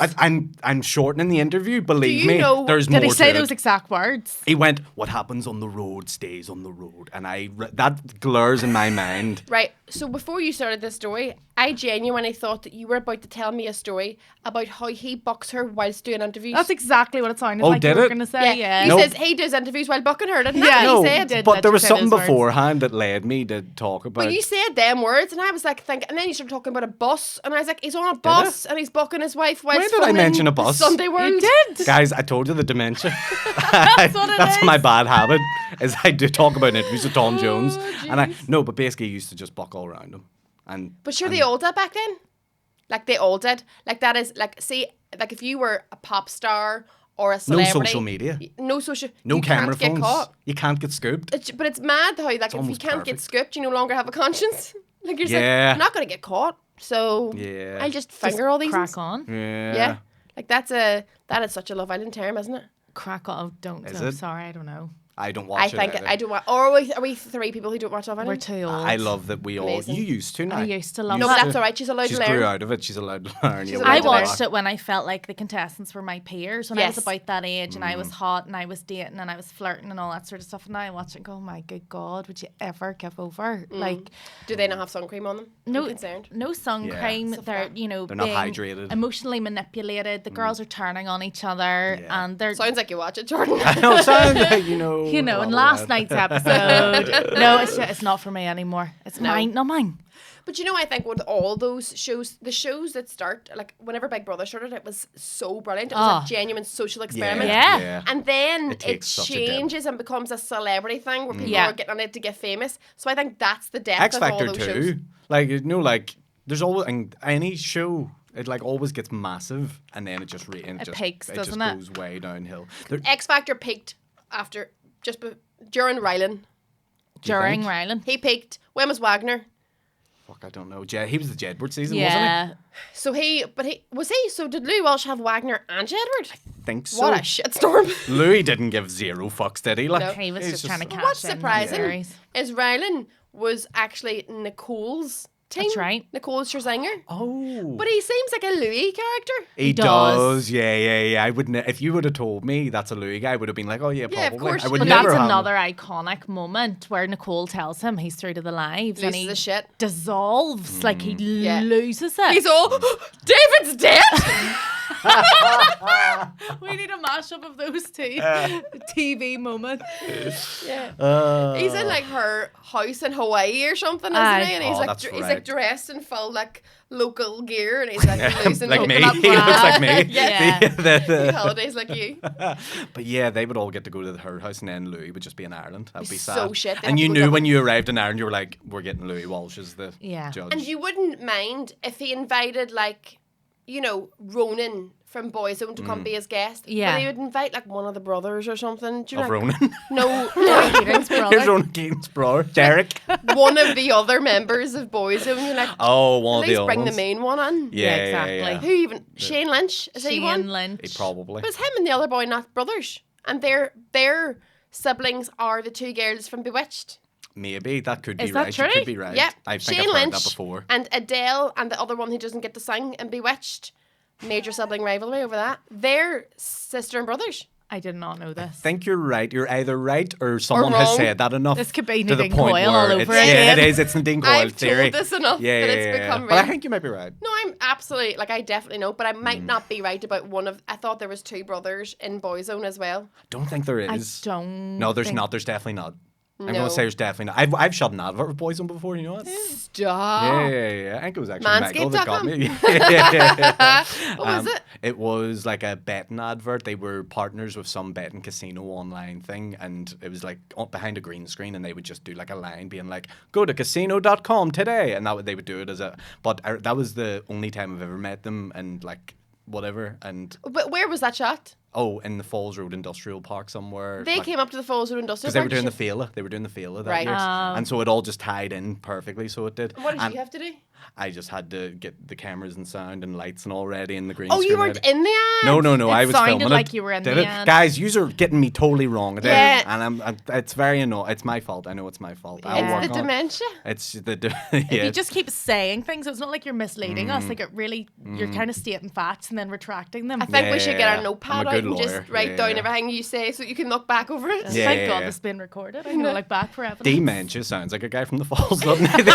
I'm shortening the interview. Believe you me, know- there's more Did he say to those it. exact words? He went, what happens on the road stays on the road. And that glares in my mind. Right, so before you started this story, I genuinely thought that you were about to tell me a story about how he bucks her whilst doing interviews. That's exactly what it sounded Oh, like did you were it? going to say. Yeah. He Nope. says he does interviews while bucking her, didn't Yeah, he? No, He said. did. but there was say something those words. beforehand that led me to talk about. But you said them words, and I was like thinking, and then you started talking about a bus, and I was like, he's on a bus, and he's bucking his wife while When did I mention a bus? Sunday World. You did. Guys, I told you the dementia. That's what it That's is. my bad habit. Is I do talk about interviews with Tom Jones, Oh, and I no, but basically he used to just buck all around him. And But sure, they all did back then. Like they all did. Like that is like see, like if you were a pop star or a no celebrity, social media, no social, no you camera can't get phones. caught. You can't get scooped. But it's mad how like if you almost can't get perfect. scooped, you no longer have a conscience. Like you're just Yeah. like, I'm not gonna get caught, so Yeah. I'll just finger all these. Crack on. Yeah. Like that is such a Love Island term, isn't it? Crack on. Oh, don't. Is No, it? sorry, I don't know. I don't watch I it. think either. I do want. Or are we three people who don't watch Love Island? We're too old. I love that we all. Amazing. You used to now. I used to love No, that. but that's all right. She's allowed She's to grew learn. out of it. She's allowed to learn. She's You're allowed I to right. watched it when I felt like the contestants were my peers, when I was Yes. about that age and I Mm. was hot and I was dating and I was flirting and all that sort of stuff. And now I watch it and go, oh my good God, would you ever give over? Like, Do they not have sun cream on them? no, I'm concerned. no sun Yeah. cream. Stuff They're, like you know, They're not being hydrated. emotionally manipulated. The girls are turning on each other Yeah. and they're, Sounds like you watch it, Jordan. No, sound like, you know. you know, blah, in blah, last blah. night's episode, no, it's not for me anymore. It's mine, not mine. But you know, I think with all those shows, the shows that start, like whenever Big Brother started, it was so brilliant. It was Oh. a genuine social experiment. Yeah. And then It it takes such a dip. changes and becomes a celebrity thing where people Yeah. are getting on it to get famous. So I think that's the depth X of all Factor those too. shows. Like you know, like there's always in any show. It like always gets massive, and then it just It peaks, it doesn't just it? goes way downhill. There, X Factor peaked after during Rylan. During think? Rylan. He peaked. When was Wagner? fuck, I don't know. He was the Jedward season, Yeah. So So did Louis Walsh have Wagner and Jedward? wasn't he? Think so. What a shitstorm. Louis didn't give zero fucks, did he? Like, No. He was he's just trying to catch What's in the surprising series. is Rylan was actually Nicole's team. That's right. Nicole Scherzinger. Oh. But he seems like a Louis character. He does. does. Yeah. I wouldn't. If you would have told me that's a Louis guy, I would have been like, oh yeah, Yeah, probably. of course. I would But never that's have. another iconic moment where Nicole tells him he's through to the lives and Loses he his shit. dissolves, like he loses it. He's all, David's dead! We need a mashup of those two TV moments. Yeah. He's in like her house in Hawaii or something, isn't he? And he's that's he's right. like dressed in full like local gear, and he's like losing like me. coconut He looks like me. Yeah. The holidays like you. But yeah, they would all get to go to her house, and then Louis would just be in Ireland. That'd be sad. so shit. They And have you to go knew to when you arrived in Ireland, you were like, we're getting Louis Walsh as the judge. And you wouldn't mind if he invited like, Ronan from Boyzone to come be his guest. Yeah. But he would invite like one of the brothers or something. Do you Of know? Ronan. No, Keating's Here's brother. Ronan Keating's brother, Derek. one of the other members of Boyzone. You're like, Oh, one at of the least other bring ones. the main one on. Yeah, exactly. yeah. Who even? Shane Lynch? Is he one? Shane Lynch. He probably. But it's him and the other boy, not brothers. And their siblings are the two girls from Bewitched. Maybe that could be Is that right. true? It could be right. Yep. I think Shane I've heard Lynch that before. and Adele and the other one who doesn't get to sing in Bewitched. Major sibling rivalry over that. They're sister and brothers. I did not know this. I think you're right. You're either right or someone has wrong. said that enough. This could be to the Nadine point Coyle where all over it's, again. Yeah, it is. It's Nadine Coyle I've theory. told this enough yeah, that yeah, it's yeah. become But I real. think you might be right. No, I'm absolutely, I definitely know, but I might not be right about one of, I thought there was two brothers in Boyzone as well. Don't think there I is. don't. No, there's think- not. There's definitely not. I'm No. going to say there's definitely not. I've shot an advert with Boyzone before, you know what? Stop. Yeah. I think it was actually Michael that got Manscaped.com. me. What was it? It was like a betting advert. They were partners with some betting casino online thing, and it was like behind a green screen, and they would just do like a line being like, "Go to casino.com today," and they would do it as a. But that was the only time I've ever met them, and like whatever, and But where was that shot? in the Falls Road Industrial Park somewhere. They came up to the Falls Road Industrial because they were Park. doing the Fela. They were doing the Fela that Right. year, Oh. and so it all just tied in perfectly. So it did. What did And you have to do? I just had to get the cameras and sound and lights and all ready in the green Oh, screen. you weren't ready. in the ad? No. It I was sounded filming like it. you were in Did the it? ad. Guys, you are getting me totally wrong. Yeah. And it's very annoying. It's my fault. I know it's my fault. I'll Yeah. work It's the on it. dementia. It's the If yeah. you just keep saying things, it's not like you're misleading us. Like it really, you're kind of stating facts and then retracting them. I think we should get Yeah. our I'm notepad a out good and lawyer. just write Yeah. down everything you say so you can look back over it. Yeah. Thank God this has been recorded. I know, like back for evidence. Dementia sounds like a guy from the Falls, doesn't it?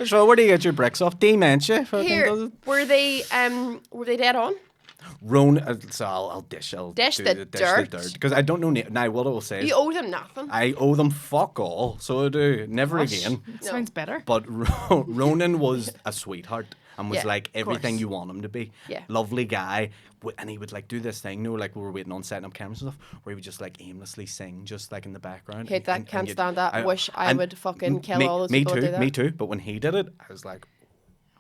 So where do you get your bricks off? Dementia. Fucking Here, does it? were they dead on? So I'll dish. I'll Dish do the dirt. because I don't know now. What I will say is You owe them nothing. I owe them fuck all. So I do. Never Gosh, again. it sounds better. But Ronan was a sweetheart and was Yeah, like everything course. you want him to be. Yeah. Lovely guy. And he would like do this thing, like we were waiting on setting up cameras and stuff, where he would just like aimlessly sing, just like in the background. Hate that, can't stand that. Wish I and would fucking kill me, all those me people too, that do that. Me too. But when he did it, I was like,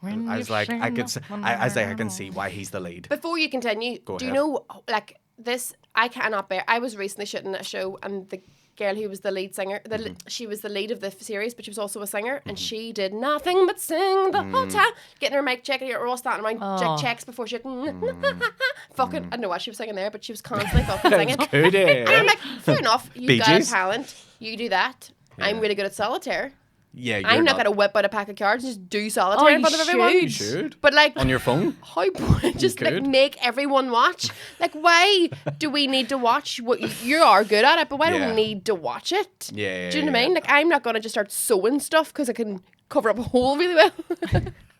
When I you was like, I sing could, s- up on I was like, I the can see why he's the lead. Before you continue, Go do you ahead. know, like, this, I cannot bear, I was recently shooting a show and the girl who was the lead singer, she was the lead of the series, but she was also a singer, and she did nothing but sing the whole time, getting her mic check, and we're all standing around, check checks before she fucking, I don't know what she was singing there, but she was constantly fucking singing. Good, And I'm like, fair enough, Bee you've got a Gees. talent, you do that. I'm really good at solitaire. Yeah, you're I'm not going to whip out a pack of cards and just do Oh, solitaire in you front of everyone. You should. But like, On your phone? how boring, just like could. make everyone watch. Like, why do we need to watch what you are good at it, but why do Yeah. we need to watch it? Yeah, Do you know what I yeah. mean? Like, I'm not going to just start sewing stuff because I can cover up a hole really well.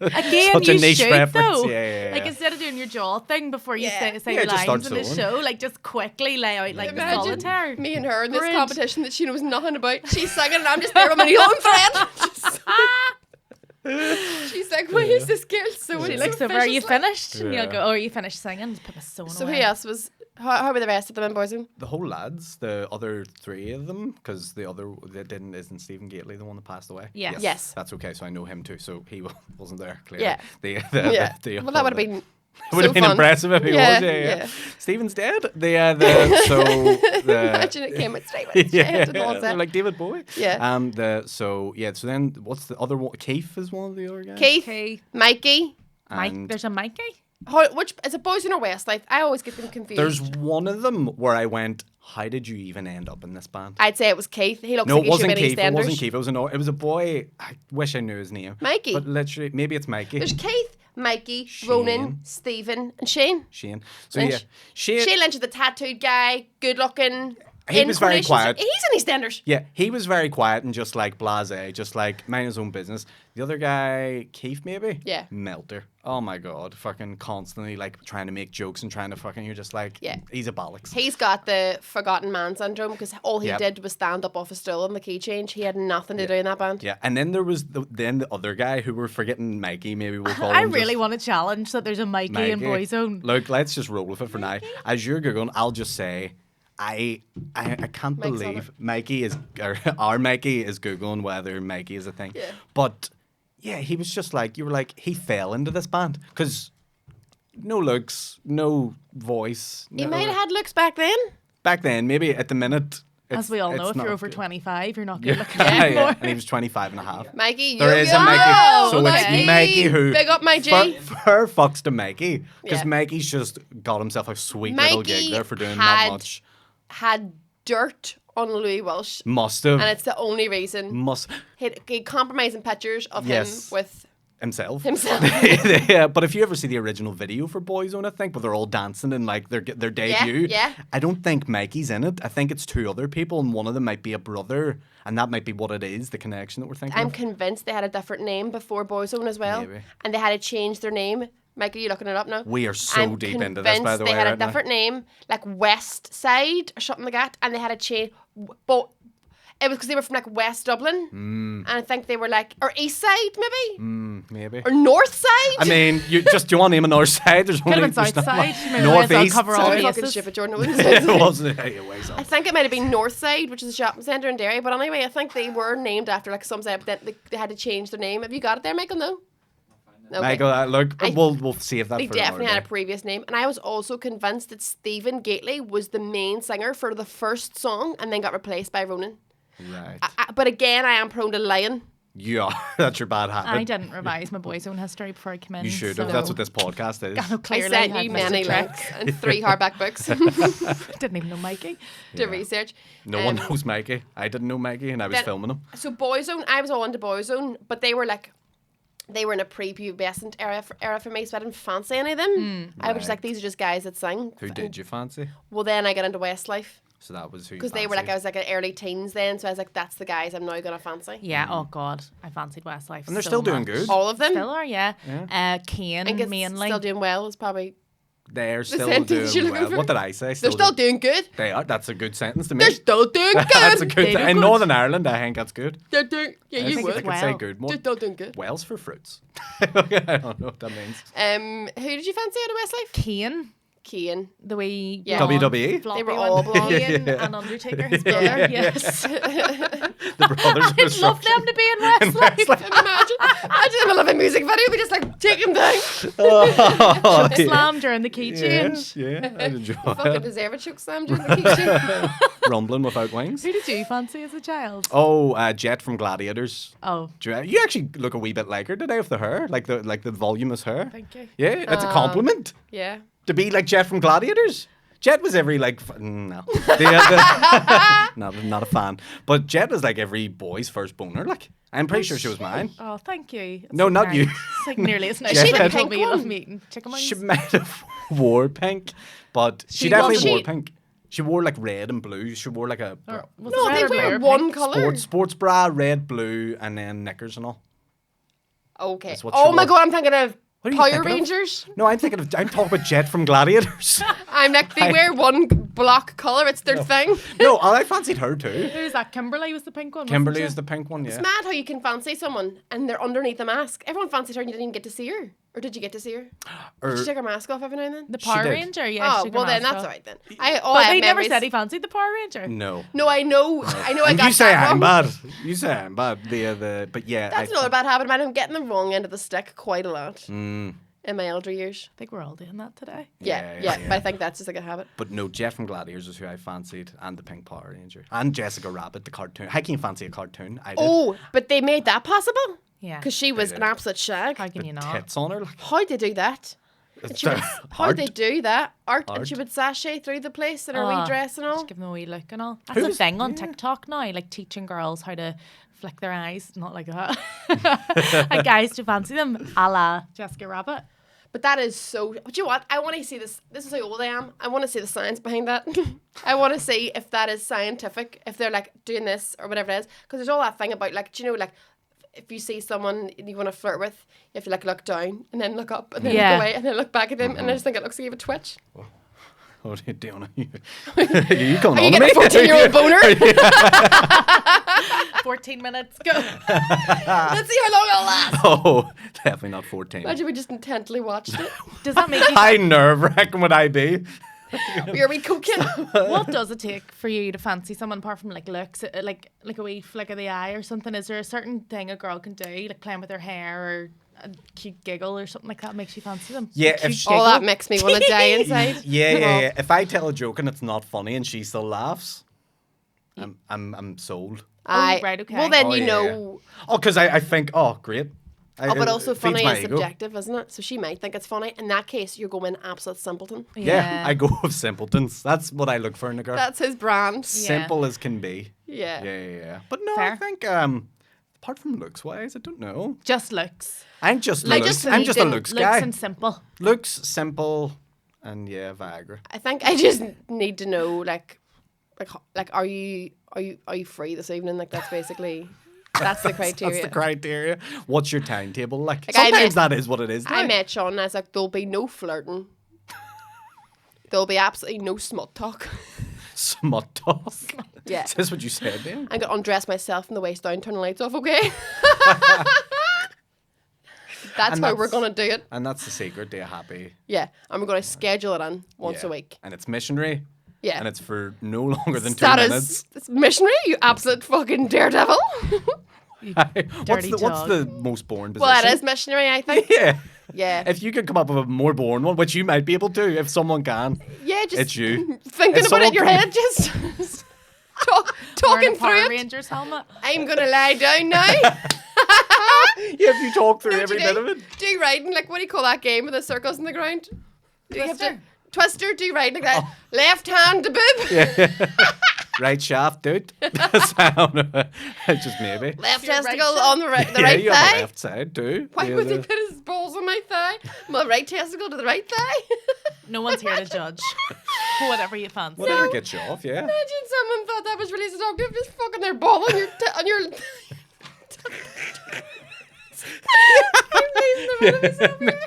Again, Such a you niche should preference. though. Yeah. Like instead of doing your jaw thing before you Yeah. say Yeah, just lines start in the sewing. show, like just quickly lay out like the solitaire. me and her in this Brilliant. competition that she knows nothing about. She's singing and I'm just there with my needle and thread. She's like, why is this girl sewing? She so looks over, are you viciously?" finished? And you'll Yeah. go, oh, are you finished singing? Just put my sewing So away. who else was, how were the rest of them in Boyzone? The whole lads, the other three of them, because the other that didn't isn't Stephen Gately the one that passed away. Yes. Yes. That's okay. So I know him too. So he wasn't there. Clearly. Yeah. The Well, that would have been would have so been fun. impressive if he Yeah, was. Yeah. yeah. Stephen's dead. The Imagine it came out straight with his head and all they're that. like David Bowie. Yeah. So then what's the other one? Keith is one of the other guys. Keith, Okay. Mikey, Mike, And there's a Mikey. Which is it Boyzone or Westlife? I always get them confused. There's one of them where I went, how did you even end up in this band? I'd say it was Keith. He looks No, like it he should wasn't be in Keith. It wasn't EastEnders. Keith. It was a boy. I wish I knew his name. Mikey. But literally, maybe it's Mikey. There's Keith, Mikey, Shane. Ronan, Stephen, and Shane. Shane. So Lynch. yeah, Shane Lynch is the tattooed guy, good looking. He was very quiet. He's in EastEnders. Yeah, he was very quiet and just like blasé, just like mind his own business. The other guy, Keith, maybe? Yeah. Melter. Oh my god, fucking constantly like trying to make jokes and trying to fucking, you're just like, Yeah. he's a bollocks. He's got the forgotten man syndrome because all he Yep. did was stand up off a stool on the key change. He had nothing to do in that band. Yeah, and then there was the other guy who we're forgetting, Mikey, maybe we'll call him. I really want to challenge that there's a Mikey in Boyzone. Look, let's just roll with it for now. As you're Googling, I'll just say, I can't Mike's on believe Mikey is, or our Mikey is Googling whether Mikey is a thing. Yeah. But yeah, he was just like, you were like, he fell into this band because no looks, no voice. He no- might have had looks back then. Back then, maybe at the minute. As we all know, it's if not you're over good. 25, you're not good looking Yeah, anymore. and he was 25 and a half. Mikey, There is a yo-yo! Mikey. So Mikey. it's Mikey who... Big up my G. For fucks to Mikey. Because Yeah. Mikey's just got himself a sweet little Mikey gig there for doing had- not much. Had dirt on Louis Walsh. Must have. And it's the only reason. Must... He compromising pictures of Yes. him with Himself. himself. But if you ever see the original video for Boyzone, I think, where they're all dancing in like their debut, yeah. I don't think Mikey's in it. I think it's two other people, and one of them might be a brother, and that might be what it is, the connection that we're thinking I'm of. convinced they had a different name before Boyzone as well. Maybe. And they had to change their name. Mike, are you looking it up now? We are so I'm deep into this, by the way, they had right a now. different name, like West Side or something like that, and they had to change. But it was because they were from like West Dublin, and I think they were like or East Side maybe, Maybe. or North Side. I mean, do you want to name a north side? There's Could only have been there's south not side. much. Maybe might as well Northeast cover all side. fucking bases. ship it, Jordan. Wouldn't It say. wasn't. Hey, ways I off. think it might have been North Side, which is a shopping centre in Derry. But anyway, I think they were named after like some side, but then they had to change their name. Have you got it there, Michael? No. Okay. Michael, look, we'll save that They for definitely another had a day. previous name, and I was also convinced that Stephen Gately was the main singer for the first song, and then got replaced by Ronan. Right. But again, I am prone to lying. Yeah, that's your bad habit. I didn't revise my Boyzone history before I came in. You should so have. That's what this podcast is. I I clearly sent had you missed many a trick. links and 3 hardback books Didn't even know Mikey. to research. No one knows Mikey. I didn't know Mikey, and I was then- filming him. So Boyzone, I was all into Boyzone, but they were in a prepubescent era for me, so I didn't fancy any of them. I was just Right. like, these are just guys that sing. Who did you fancy? Well, then I got into Westlife. So that was who you Because they were like, fancied. I was like in early teens then, so I was like, that's the guys I'm now going to fancy. Yeah, oh God. I fancied Westlife. And they're so still doing much. good. All of them. Still are, yeah. I Kane think it's mainly. still doing well. It's probably They're still sentence you're doing looking well. for? What did I say? they're still doing good. They are. That's a good sentence to me. They're still doing good. That's a good They thing. do In good. Northern Ireland, I think that's good. They're doing. Yeah, I you think I would. could say Well. good more. They're still doing good. Wells for fruits. I don't know what that means. Who did you fancy out of Westlife? Kane, Keane. the wee Yeah. blonde, WWE? floppy They were one. all blonde. Kane and Undertaker, his brother. Yes. The brothers of I'd love them to be in Westlife. Imagine them loving music video. We just like take him down. Oh, Choke slam during the key yeah, change. yeah, I enjoy Fucking it. deserve a choke slam during the kitchen. Rumbling without wings. Who did you fancy as a child? Oh, Jet from Gladiators. Oh, You actually look a wee bit like her today with the hair, like the voluminous hair. thank you. Yeah, that's a compliment. Yeah. To be like Jet from Gladiators. Jet was every like no, not a fan. But Jet was like every boy's first boner. Like I'm pretty sure she was mine. Oh, thank you. It's No, so not nice. you. It's like nearly as nice She as the you told pink me you love one? meeting chicken wings. She might have wore pink, but she She definitely was- wore she- pink. She wore like red and blue. She wore like a Or was No, it they red or wear blue or one pink? colour. sports bra, red, blue, and then knickers and all. Okay. That's what she Oh my wore. god, I'm thinking of What are you Power thinking of? Rangers. No, I'm talking about Jet from Gladiators. I'm like, they wear one block colour. It's their thing. No, I fancied her too. Who's that? Kimberly was the pink one. Kimberly wasn't is the pink one, yeah. It's mad how you can fancy someone and they're underneath the mask. Everyone fancied her and you didn't even get to see her. Or did you get to see her? Did she take her mask off every now and then? The Power did. Ranger, yeah. Oh, she took her well then mask that's off. alright then. But I they have never memories. said he fancied the Power Ranger. No. No, I know. I know I And got you say that I'm wrong. bad. You say I'm bad. But yeah. That's another bad habit of mine. I'm getting the wrong end of the stick quite a lot Mm, in my elder years. I think we're all doing that today. Yeah. But I think that's just like a habit. But no, Jet from Gladiators is who I fancied, and the Pink Power Ranger, and Jessica Rabbit, the cartoon. How can you fancy a cartoon? I did. Oh, but they made that possible? Yeah. Because she was did. an absolute shag. How can you not? Tits on her. Like, How'd they do that? How would they do that? Art, and Art. she would sashay through the place in her wee dress and all. Just give them a wee look and all. That's a thing on TikTok now, like teaching girls how to flick their eyes, not like that. And guys to fancy them, a la Jessica Rabbit. But that is so. But you know what? I want to see this. This is how old I am. I want to see the science behind that. I want to see if that is scientific. If they're like doing this or whatever it is, because there's all that thing about like, do you know, like if you see someone you want to flirt with, you have to like look down and then look up and then look away and then look back at them, and I just think it looks like you have a twitch. What are you doing? Are you coming Are you on getting to a me? 14-year-old boner? 14 minutes, go. Let's see how long it'll last. Oh, definitely not 14. Imagine we just intently watched it. Does that make you... How nerve-wracking would I be? You're a wee cocaine. What does it take for you to fancy someone apart from like looks, like a wee flick of the eye or something? Is there a certain thing a girl can do, like playing with her hair or a cute giggle or something like that makes you fancy them? Yeah, Cute if All that makes me want to die inside. Yeah. If I tell a joke and it's not funny and she still laughs, I'm sold. Right, okay. Well, then Oh, you yeah. know. Oh, because I think, oh, great. But also it feeds funny my is ego. subjective, isn't it? So she might think it's funny. In that case, you're going absolute simpleton. Yeah, I go with simpletons. That's what I look for in a girl. That's his brand. Simple as can be. Yeah. Yeah. But no, Fair. I think apart from looks wise, I don't know. Just looks. I'm just Like, looks. just I'm just a needing looks Looks guy. and simple. Looks simple, and yeah, Viagra. I think I just need to know, like, are you free this evening? Like, that's basically that's the criteria. That's the criteria. What's your timetable like? Like, I Sometimes met- that is what it is. I now. met Sean and I was like, there'll be no flirting. There'll be absolutely no smut talk. Smut talk. Yeah. Is this what you said then? I'm going to undress myself from the waist down, turn the lights off, okay? That's how we're going to do it. And that's the secret to a happy. Yeah. And we're going to schedule it in once yeah. a week. And it's missionary. Yeah. And it's for no longer than 2 That minutes. is it's missionary, you absolute fucking daredevil. What's the most boring position? Well, it is missionary, I think. Yeah. Yeah. If you could come up with a more boring one, which you might be able to, if someone can. Yeah, just It's you. thinking If about it in your someone- head, just Wearing talking a through Power it. Rangers helmet. I'm gonna lie down now. Yeah, if you talk through Know what every you bit do? of it. Do riding, like, what do you call that game with the circles in the ground? Do you have to Twister, do riding like that. Oh. Left hand to boob. Right shaft, dude. Sound. Just maybe. Left Your right testicle shaft. on the right, the Yeah, right you have thigh. the left side too. Why Yeah, would he the- put his balls on my thigh? My right testicle to the right thigh? No one's here to judge. Whatever you fancy. Whatever gets you off, yeah. Imagine someone thought that was really seductive, just fucking their ball on your on your. I'm losing the bit of myself here.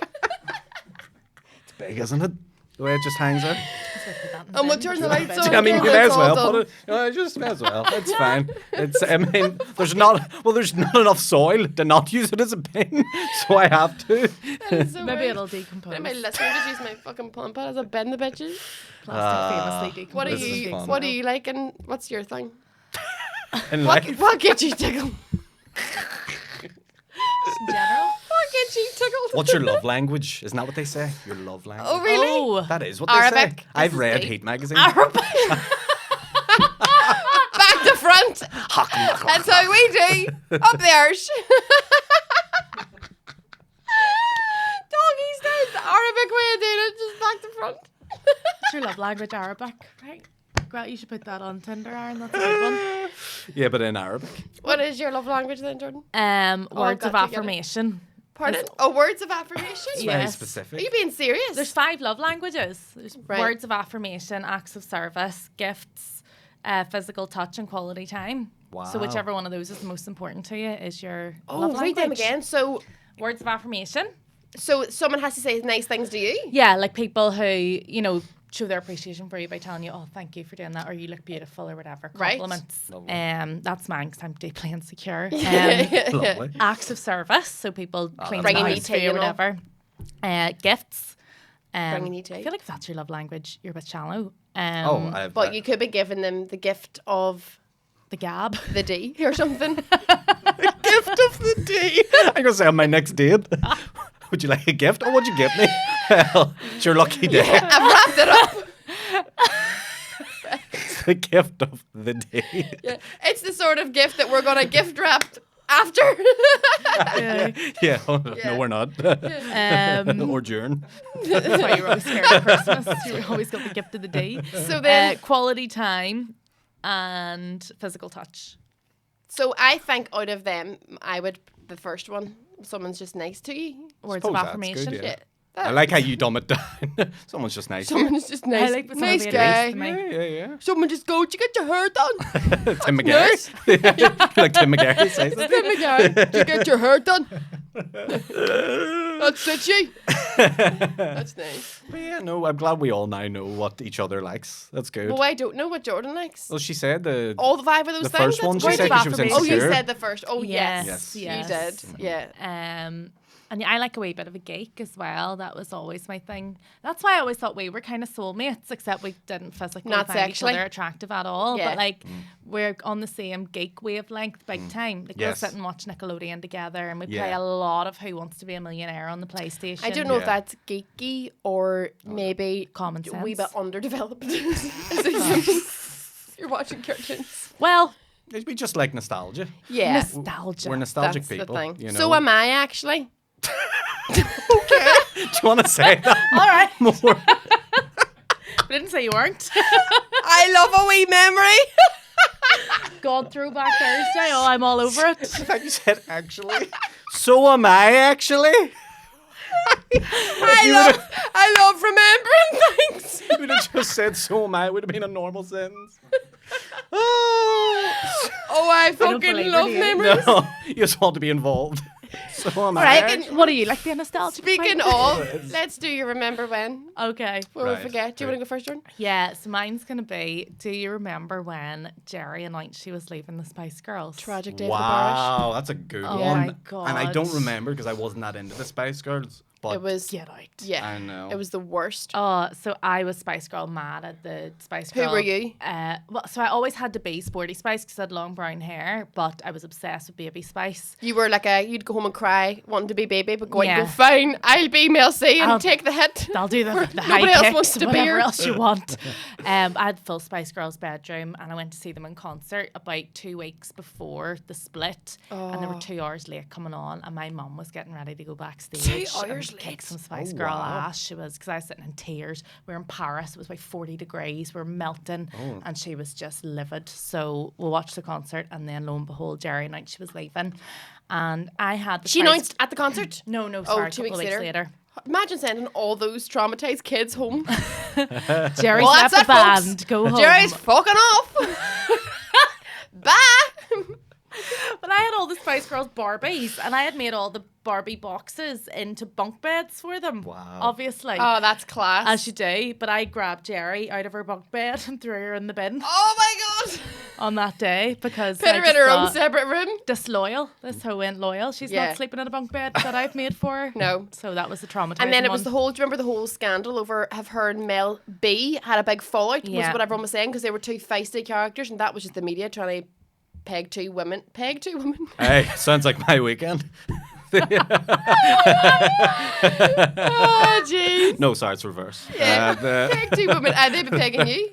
It's big, isn't it? The way it just hangs out. And we'll turn the lights on. I mean, you when may it's as all well done. put it. Just may as well. It's fine. It's. I mean, there's not enough soil to not use it as a bin, so I have to. That is so Maybe weird. it'll decompose. Am I listening to use my fucking pump pad as a bin the bitches? Plastic famously decomposes. What do This is you fun. What do you like and what's your thing? In What life. what gets you tickled? In general? What gets you tickled? What's your love language? Isn't that what they say? Your love language. Oh really? Oh, That is what they Arabic. say. I've This is read deep. Heat magazine. Back to front. That's how we do. Up the arse. Doggy style. The Arabic way of doing it. Just back to front. What's your love language? Arabic, right? Great, you should put that on Tinder, Aaron. That's a good one. Yeah, but in Arabic. What is your love language then, Jordan? Words got of to get it. affirmation. Pardon? Oh, words of affirmation? Very Yes. Are specific. you being serious? There's 5 love languages. There's Right. words of affirmation, acts of service, gifts, physical touch, and quality time. So Wow. whichever one of those is the most important to you is your oh, love read them language. again. So Words of affirmation. someone has to say nice things to you? Yeah, like people who, you know, show their appreciation for you by telling you, oh, thank you for doing that, or you look beautiful, or whatever. Right. Compliments. Lovely. That's mine because I'm deeply insecure. Lovely. Acts of service, so people clean the Bringing you house tea for you or and all. whatever. Gifts. Bringing you I tea. feel like if that's your love language, you're a bit shallow. Oh, I've. But you could be giving them the gift of The gab. the D or something. gift of the day. I'm gonna say on my next date. Would you like a gift? Oh, what'd you give me? Well, it's your lucky day. I've wrapped it up. It's the gift of the day. Yeah. It's the sort of gift that we're going to gift wrap After. Yeah. No, we're not. Or during. That's why you're always scared of Christmas. You always got the gift of the day. So then, quality time and physical touch. so I think out of them, I would the first one. Someone's just nice to you. Words Suppose of that's affirmation. good, yeah. That- I like how you dumb it down. Someone's just nice. Someone's just nice. I like when nice somebody guy. is nice to me. Yeah. Someone just go, did you get your hair done? Tim McGarry. Like Tim McGarry says it. Tim McGarry, did you get your hair done? That's itchy. That's nice. But yeah, no, I'm glad we all now know what each other likes. That's good. Well, I don't know what Jordan likes. Well, she said All the 5 of those the things. first one That's she great. said 'cause she was affirmation. Oh, you insecure. said the first. Oh, yes. Yes. You did. Yeah. And I like a wee bit of a geek as well. That was always my thing. That's why I always thought we were kind of soulmates, except we didn't physically Not find sexually. each other attractive at all. Yeah. But like we're on the same geek wavelength big time. Like Yes. we'll sit and watch Nickelodeon together, and we play Yeah. a lot of Who Wants to Be a Millionaire on the PlayStation. I don't know if Yeah. that's geeky or maybe Common a wee bit sense. underdeveloped. You're watching cartoons. Well, we just like nostalgia. Yeah. nostalgia. We're nostalgic That's people. the thing. You know? So am I actually. Do you want to say that All right. more? I didn't say you weren't. I love a wee memory. God, throwback Thursday. Oh, I'm all over it. I thought you said actually. So am I actually. I love remembering things. You would have just said so am I. Would have been a normal sentence. Oh, Oh, I don't fucking believe love it, you. memories. no, you just want to be involved. So am I. Right. actually. What are you like? The nostalgic. Speaking part? of, let's do you remember when? Okay. Before we Right, forget. Do you right. want to go first, Jordan? Yeah, so mine's going to be, do you remember when Geri announced she was leaving the Spice Girls? Tragic day for the parish. Wow, that's a good Oh one. my God. And I don't remember because I wasn't that into the Spice Girls. But It was, Get out. yeah. I know. It was the worst. Oh, so I was Spice Girl mad at the Spice Who Girl. were you? Well, so I always had to be Sporty Spice because I had long brown hair, but I was obsessed with Baby Spice. You were like you'd go home and cry, wanting to be baby, but go out and Yeah. go, fine, I'll be Mel C and I'll- take the hit. I'll do the high Nobody else kicks, wants to be whatever her. else you want. I had full Spice Girls bedroom, and I went to see them in concert about 2 weeks before the split, and they were 2 hours late coming on, and my mum was getting ready to go backstage. 2 and hours kick late? some Spice Oh, Girl wow. ass. She was, because I was sitting in tears. We were in Paris. It was about 40 degrees. We were melting, and she was just livid. So we'll watch the concert, and then lo and behold, Geri announced she was leaving, and I had the She Spice- announced at the concert. No, sorry, 2 a couple weeks weeks later. later. Imagine sending all those traumatized kids home. Geri's Well, left that's the it, folks. band. Go home. Jerry's fucking off. Bye. But I had all the Spice Girls Barbies, and I had made all the Barbie boxes into bunk beds for them. Wow. Obviously. Oh, that's class. As you do. But I grabbed Geri out of her bunk bed and threw her in the bin Oh my god. on that day because Put I her in just her own thought, separate room. disloyal. This hoe ain't loyal. She's Yeah. not sleeping in a bunk bed that I've made for her. No. So that was the traumatizing And then it was the one. whole, do you remember the whole scandal over have her and Mel B had a big fallout, was Yeah. what everyone was saying, because they were two feisty characters, and that was just the media trying to peg two women. Peg two women? Hey, sounds like my weekend. Oh, jeez. No, sorry, it's reverse. Yeah. Peg two women, and they've been pegging you.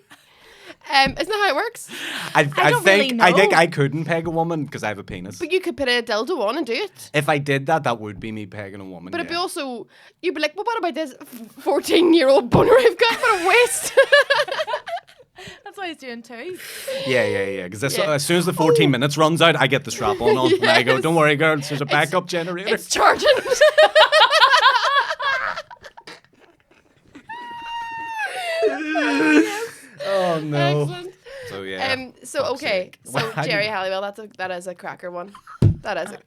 Isn't that how it works? I don't think really I think know. I couldn't peg a woman because I have a penis. But you could put a dildo on and do it. If I did that, that would be me pegging a woman. But it'd be yeah. also, you'd be like, well, what about this 14-year-old boner I've got for a waist? That's what he's doing too. Yeah. Because Yeah. as soon as the 14 minutes runs out, I get the strap on, and I go, Yes. don't worry, girls, there's a backup generator. It's charging. Oh, no. Excellent. So, yeah. So Fuck's okay, sake. so Well, I Geri didn't- Halliwell, that is a cracker one. That is a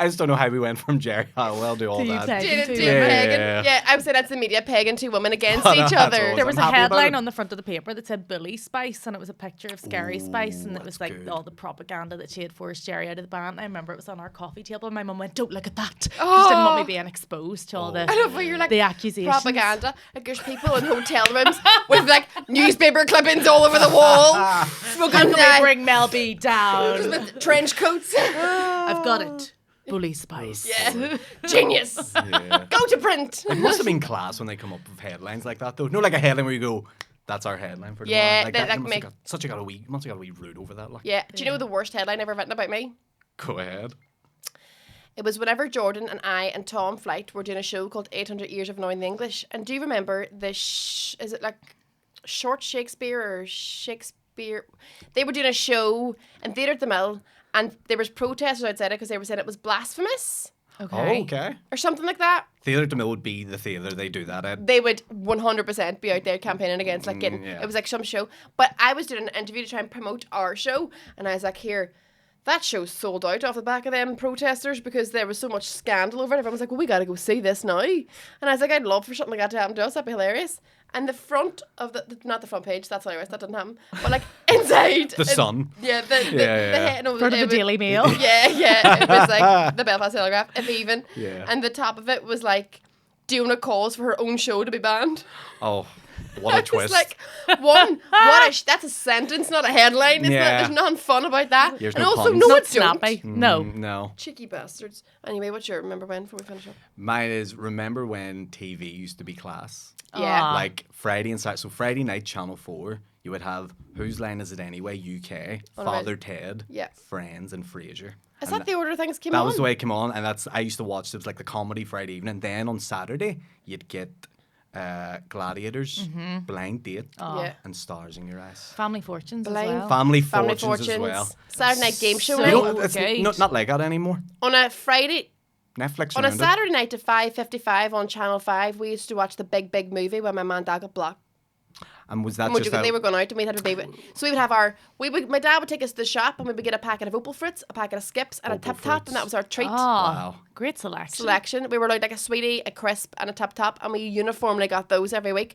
I just don't know how we went from Geri Halliwell to all To you that. peg. Did it, Two did women. pegging. Yeah. Yeah, I would say that's the media pegging two women against Oh, no, each that's other. awesome. There was I'm a happy about headline it. on the front of the paper that said Bully Spice, and it was a picture of Scary Spice, and it was like that's good. all the propaganda that she had forced Geri out of the band. I remember it was on our coffee table, and my mum went, "Don't look at that." She just didn't want me being exposed to all the I love how you're like the accusations. propaganda. Like there's people in hotel rooms with like newspaper clippings all over the wall, smoking They bring Mel B down. with trench coats. I've got it. Bully Spice. Yeah, genius. Yeah. Go to print. It must have been class when they come up with headlines like that, though. No, like a headline where you go, "That's our headline for tomorrow." Yeah, like that must have make- got, must have got a wee root over that. Like. Yeah. Do you know the worst headline ever written about me? Go ahead. It was whenever Jordan and I and Tom Flight were doing a show called 800 Years of Knowing the English. And do you remember is it like Short Shakespeare or Shakespeare? They were doing a show in Theatre at the Mill, and there was protesters outside it because they were saying it was blasphemous Okay. Oh, okay. or something like that. Theatre at the Mill would be the theatre they do that at. They would 100% be out there campaigning against like getting. Yeah. It was like some show. But I was doing an interview to try and promote our show, and I was like, here. That show sold out off the back of them protesters because there was so much scandal over it. Everyone was like, well, we got to go see this now. And I was like, I'd love for something like that to happen to us. That'd be hilarious. And the front of not the front page, that's hilarious, that didn't happen. But like inside. The Sun. Yeah, the head. No, Front of the Daily Mail. Yeah. It was like the Belfast Telegraph, if even. Yeah. And the top of it was like, Diona calls for her own show to be banned. Oh, what a It's twist. like, that's a sentence, not a headline. Yeah. There's nothing fun about that. There's and no also, puns. no, Not it don't. snappy. No. No. Cheeky bastards. Anyway, what's your remember when before we finish up? Mine is remember when TV used to be class? Yeah. Ah. Like Friday and Saturday. So Friday night, Channel 4, you would have Whose Line Is It Anyway, UK, Oh, Father right. Ted, Yeah. Friends, and Frasier. Is And that the order things came that on? was the way it came on, and I used to watch. It was like the comedy Friday evening. Then on Saturday, you'd get Gladiators, Blind Date, Yeah. and Stars in Your Eyes. Family Fortunes Blind as well. Family Family Fortunes as well. Saturday night game show. So right? You know, it's good. not like that anymore. On a Friday, Netflix on a around it. Saturday night at 5:55 on Channel 5, we used to watch the Big Movie when my man and dad got blocked. And was that And just they were going out and we had a baby. So we would have my dad would take us to the shop and we would get a packet of Opal Fruits, a packet of Skips, and a Opal Tip Top, Fruits. and that was our treat. Oh, Wow. great selection. Selection. We were allowed like a sweetie, a crisp, and a Tip Top, and we uniformly got those every week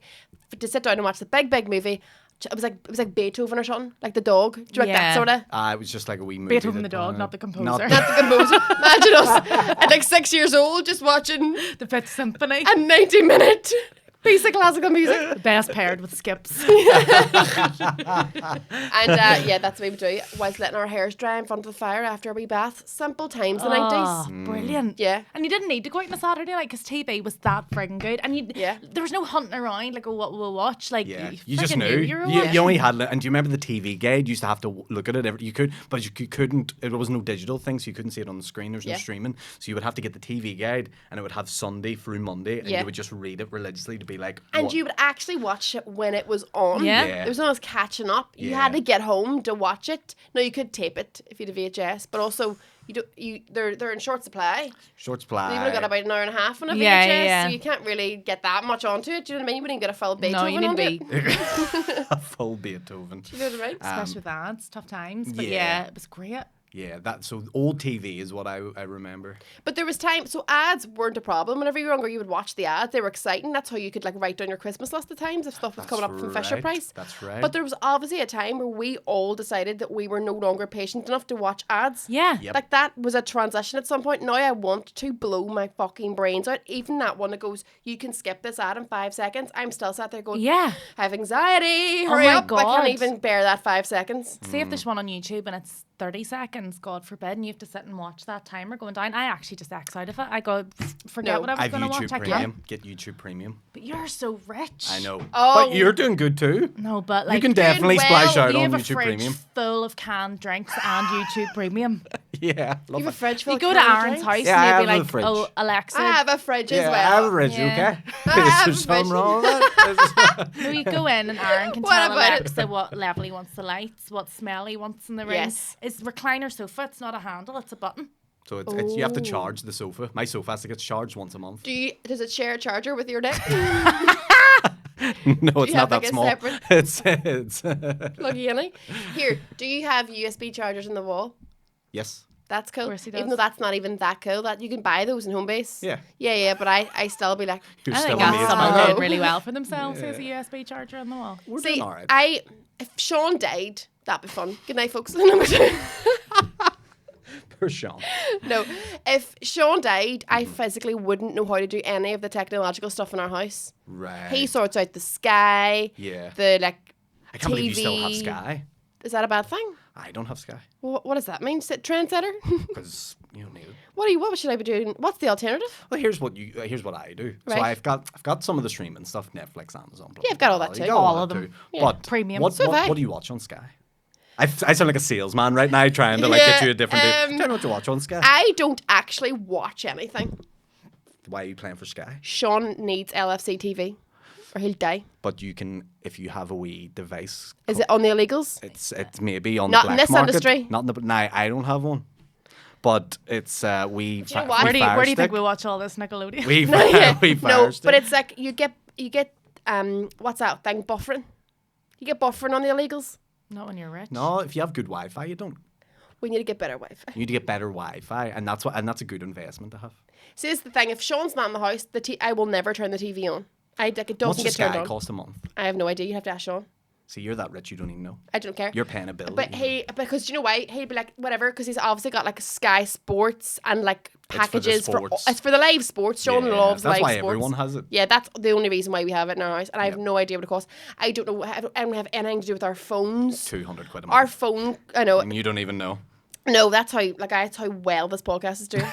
to sit down and watch the Big Movie. It was like Beethoven or something, like the dog. Do you like that Yeah. sort of? It was just like a wee movie. Beethoven that, the dog, not the composer. Not the composer. Imagine us at like 6 years old just watching The Fifth Symphony. a 90-minute piece of classical music. Best paired with Skips. And yeah, that's what we would do. Whilst letting our hairs dry in front of the fire after a wee bath. Simple times, the 90s. Oh, brilliant. Yeah. And you didn't need to go out on a Saturday night because TV was that friggin' good. And Yeah. there was no hunting around like, oh, what we'll watch. Like, Yeah, you you just friggin' knew. You were You watching. only had, and do you remember the TV guide? You used to have to look at it. You could, but you couldn't. It was no digital thing, so you couldn't see it on the screen. There was no Yeah. streaming, so you would have to get the TV guide, and it would have Sunday through Monday, and Yeah. you would just read it religiously to be like. And what- you would actually watch it when it was on. Yeah. Yeah. There was no one catching up. You Yeah. had to get home to watch it. No, you could tape it if you had a VHS, but also they're in short supply. short supply. You've only got about an hour and a half on a VHS, Yeah, yeah. so you can't really get that much onto it. Do you know what I mean? You wouldn't get a full Beethoven No, you need to onto be, it. a full Beethoven. You know what I mean? especially with ads, tough times. But yeah. yeah, it was great. Yeah, so old TV is what I remember. But there was time, so ads weren't a problem. Whenever you were younger, you would watch the ads. They were exciting. That's how you could like write down your Christmas list of times if stuff was That's coming up from Fisher right. Price. That's right. But there was obviously a time where we all decided that we were no longer patient enough to watch ads. Yeah. Yep. Like that was a transition at some point. Now I want to blow my fucking brains out. Even that one that goes, you can skip this ad in 5 seconds. I'm still sat there going, Yeah. I have anxiety. Oh Hurry my up. I can't God. even bear that 5 seconds. See if there's one on YouTube and it's 30 seconds, God forbid, and you have to sit and watch that timer going down. I actually just X out of it. I go, forget No. what I was I've going to YouTube watch. I Premium. can't. Get YouTube Premium. But you're so rich. I know. Oh. But you're doing good too. No, but like, You can definitely well, splash out you on have a YouTube fridge Premium. full of canned drinks and YouTube Premium. Yeah, love You have a it. fridge full You of go to canned Aaron's drinks? house Yeah, I and you'll have be a like, fridge. oh, Alexa. I have a fridge as Yeah, well. I have a fridge, Yeah. okay? I Is have there a something fridge. wrong with it? No, you go in and Aaron can What tell about it? Alexa what level he wants the lights, what smell he wants in the room. Yes. It's recliner sofa. It's not a handle. It's a button. So it's you have to Oh. charge the sofa. My sofa has to get charged once a month. Does it share a charger with your dick? No, it's you not have, like, that a small. separate- It's Lucky any. Here, do you have USB chargers in the wall? yes. That's cool. course he Even does. though that's not even that cool. That you can buy those in Homebase. Yeah. Yeah, but I still be like, You're I still think that's amazed someone by that. doing that. really well for themselves. There's a USB charger on the wall. We're see, doing all right. if Sean died, that'd be fun. Good night, folks. Number 2. For Sean. No, if Sean died, I physically wouldn't know how to do any of the technological stuff in our house. Right. He sorts out the Sky. Yeah. The like. I can't believe you still have TV. Sky. Is that a bad thing? I don't have Sky What does that mean? Trendsetter? because you don't need it. What should I be doing? What's the alternative? Well, here's what I do. So Right. I've got some of the streaming stuff, Netflix, Amazon. Blah, Yeah, I've got all that You too. got All that of them. too. Yeah. But Premium. What, So have I. what do you watch on Sky? I sound like a salesman right now trying to like Yeah, get you a different day. Do you know what to watch on Sky? I don't actually watch anything. Why are you playing for Sky? Sean needs LFC TV or he'll die. But you can, if you have a wee device. Is it on the illegals? It's maybe on Not the in black this market. industry. Not in the. No, I don't have one. But it's we. you know what? Where do you Fire think stick. we watch all this Nickelodeon? We Yeah. we fire No, stick. but it's like you get what's that thing, buffering? You get buffering on the illegals. Not when you're rich. No, if you have good Wi-Fi, you don't. We need to get better Wi-Fi. You need to get better Wi-Fi, and that's a good investment to have. See, this is the thing. If Sean's not in the house, I will never turn the TV on. It What's doesn't the get turned Sky on. cost a month? I have no idea. You have to ask Sean. See, you're that rich, you don't even know. I don't care. You're paying a bill. But because do you know why? He'd be like, whatever, because he's obviously got like Sky Sports and like packages sports. it's for the live sports. Sean loves that's live why sports. everyone has it. Yeah, that's the only reason why we have it in our house, and I have no idea what it costs. I don't know. I don't have anything to do with our phones. 200 quid a Our month. phone, I know. And you don't even know. No, that's how well this podcast is doing.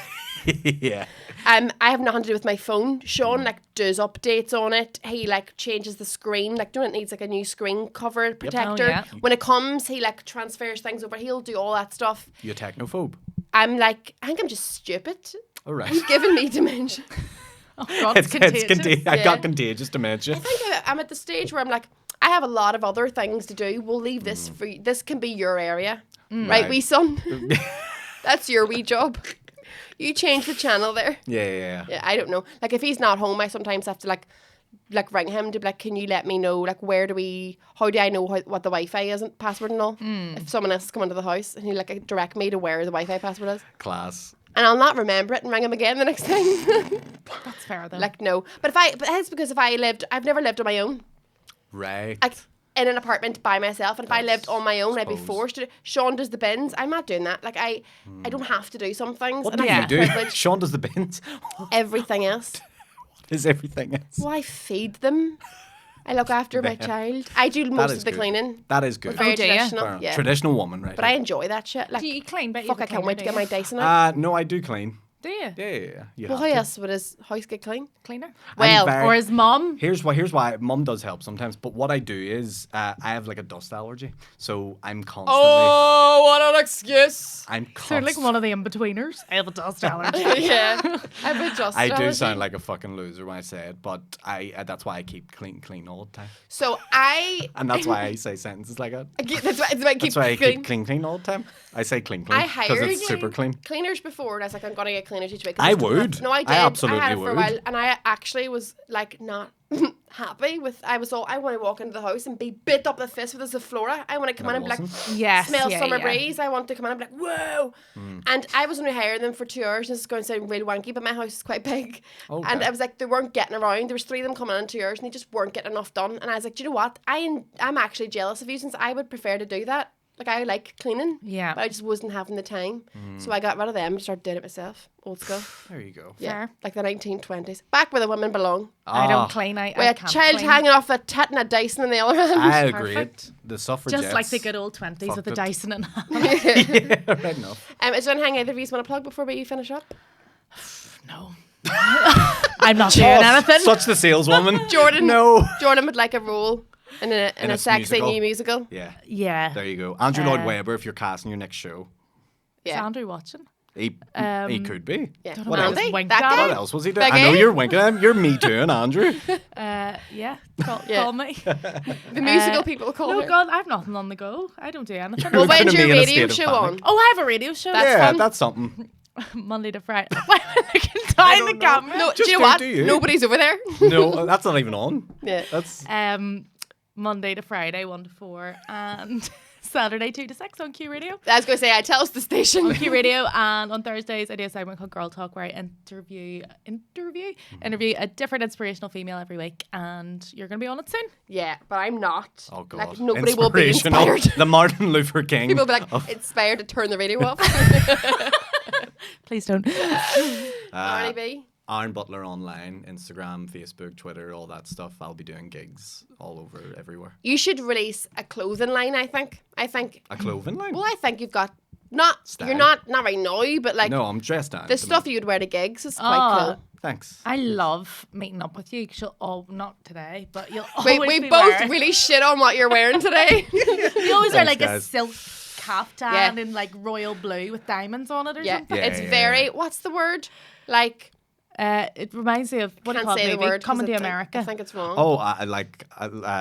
Yeah. I have nothing to do with my phone. Sean like does updates on it. He like changes the screen. Like, it needs like a new screen cover protector. Oh, yeah. When it comes, he like transfers things over. He'll do all that stuff. You a technophobe? I'm like, I think I'm just stupid. All right. He's giving me dementia. Oh, God, it's contagious. I Yeah. got contagious dementia. I think I'm at the stage where I'm like, I have a lot of other things to do. We'll leave this for you. This can be your area. Right, wee son? That's your wee job. You change the channel there. Yeah. Yeah, I don't know. Like, if he's not home, I sometimes have to like ring him to be like, can you let me know, like, how do I know what the Wi-Fi is and password and all? If someone else is coming to the house, and he like direct me to where the Wi-Fi password is. Class. And I'll not remember it and ring him again the next time. That's fair, though. Like, no. But it's because I've never lived on my own. Right. Like, in an apartment by myself, and if I lived on my own, I'd be suppose. forced to. Sean does the bins. I'm not doing that. Like, I don't have to do some things. What and do I you have do? privilege. Sean does the bins. Everything else. Is everything else? Well, I feed them. I look after my child. I do most is of the good. cleaning. That is good. Very do you? traditional. Fair enough. Yeah. Traditional woman, right? But I enjoy that shit. Like, do you clean? Bet you fuck, have I a can't cleaner, wait to do get my you? Dyson out. no, I do clean. Do you? Yeah. You Well, have how to. else would his house get clean? Cleaner? Well, very- Or his mum? Here's why mum does help sometimes, but what I do is I have like a dust allergy, so I'm constantly. Oh, what an excuse! I'm Sound constantly. like one of the in-betweeners. I have a dust allergy. Yeah, I've adjusted. I do allergy. sound like a fucking loser when I say it, but that's why I keep clean all the time, So and that's why I say sentences like that. That's why I keep That's why I clean. keep clean all the time. I say clean I because hired it's super clean. cleaners before, and I was like, I'm gonna get cleaners each week. 'cause I don't would. No, I I did. absolutely I had it for a would. while, and I actually was like not happy with. I want to walk into the house and be bit up the fist with a Sephora. I want to come in and be like, Yes. smell yeah, summer yeah. breeze. I want to come in and be like, whoa. And I was only hiring them for 2 hours. This is going to sound really wanky, but my house is quite big. Okay. And I was like, they weren't getting around. There was 3 of them coming in 2 hours, and they just weren't getting enough done. And I was like, do you know what? I'm actually jealous of you, since I would prefer to do that. Like, I like cleaning. Yeah. But I just wasn't having the time. So I got rid of them and started doing it myself. Old school. There you go. Yeah. Fair. Like the 1920s. Back where the women belong. I Ah, don't clean. I With a can't child clean. hanging off a tit and a Dyson in the other hand. I agree. Perfect. The suffragettes. Just like the good old 20s with fucked the it. Dyson and Yeah, right enough. Is there anything either of you want to plug before we finish up? No. I'm not doing anything. Such the saleswoman. Jordan. No. Jordan would like a role in a a sexy musical. new musical. Yeah. Yeah. There you go. Andrew Lloyd Webber, if you're casting your next show. Is Yeah. Andrew watching? He could be. Yeah. Don't What know else? about this Andy, wink that at guy? What him. else was he doing? Big I know A? you're winking at him. You're me too, and Andrew. Yeah. Call Yeah. me. The musical people call No, her. God, I've nothing on the go. I don't do anything. Well, Gonna when's be your in a radio state of show panic. on? Oh, I have a radio show. That's Yeah, fun. that's something. Monday to Friday. Why am I looking down the camera? No, Just do you know do what? do you. Nobody's over there. No, that's not even on. Yeah. That's Monday to Friday, 1 to 4, and Saturday 2 to 6 on Q Radio. I was going to say, tell us the station. On Q Radio, and on Thursdays I do a segment called Girl Talk where I interview a different inspirational female every week, and you're going to be on it soon. Yeah, but I'm not. oh god. Like, nobody will be Inspirational. inspired. The Martin Luther King. People will be like, inspired to turn the radio off. Please don't. Arnie B. Aaron Butler online, Instagram, Facebook, Twitter, all that stuff. I'll be doing gigs all over everywhere. You should release a clothing line, I think. A clothing line? Well, I think you've got, not, Style. you're not right now, but like, No, I'm dressed down. the stuff you'd wear to gigs is quite cool. Thanks. I love meeting up with you. Not today, but you'll always We be both wearing. really shit on what you're wearing today. You always wear Thanks, like guys. a silk caftan in like royal blue with diamonds on it or something. It's very, what's the word? Like, It reminds me of what do you can't call say it? the Movie? word. 'Cause Comedy I think- America. I think it's wrong. Oh,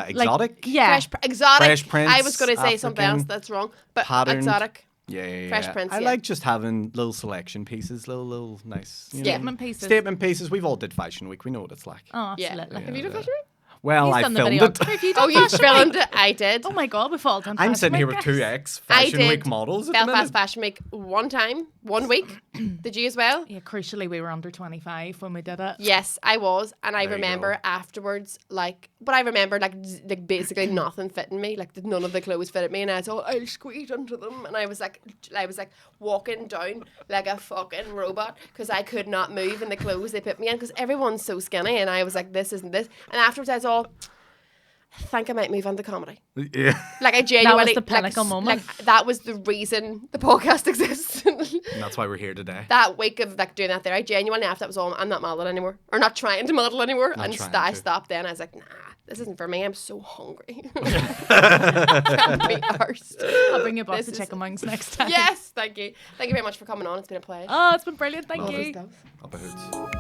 exotic? Yeah. Exotic. Fresh Prince, I was going to say something else African, that's wrong, but patterned. exotic. Yeah. Fresh Prince, I yeah. like just having little selection pieces, little nice Statement pieces. Statement pieces. We've all did Fashion Week. We know what it's like. Oh, Yeah. absolutely. Have you done Fashion Week? Well, He's I done the filmed it. videography. Have you Oh, done you Fashion filmed Week? it. I did. Oh my God, we've all done I'm Fashion sitting here with Week, two guys. ex Fashion did Week models. At the Belfast minute. Fashion Week one week. Did you as well? Yeah, crucially, we were under 25 when we did it. Yes, I was, and I There you remember go. afterwards, but I remember like basically nothing fitting me, like none of the clothes fitted me, and I thought I'll squeeze into them, and I was like walking down like a fucking robot because I could not move in the clothes they put me in because everyone's so skinny, and I was like, this isn't this, and afterwards I thought, I think I might move on to comedy. Yeah. Like I genuinely, the pinnacle moment. Like that was the reason the podcast exists. And that's why we're here today. That week of like doing that there, I genuinely after that was all, I'm not modeling anymore, or not trying to model anymore, Not and trying I to. stopped then. I was like, nah, this isn't for me. I'm so hungry. Can't be arsed. I'll bring you a box This of is- chicken wings next time. Yes, thank you. Thank you very much for coming on. It's been a pleasure. Oh, it's been brilliant. Thank Lovely you. stuff. Up a hoots.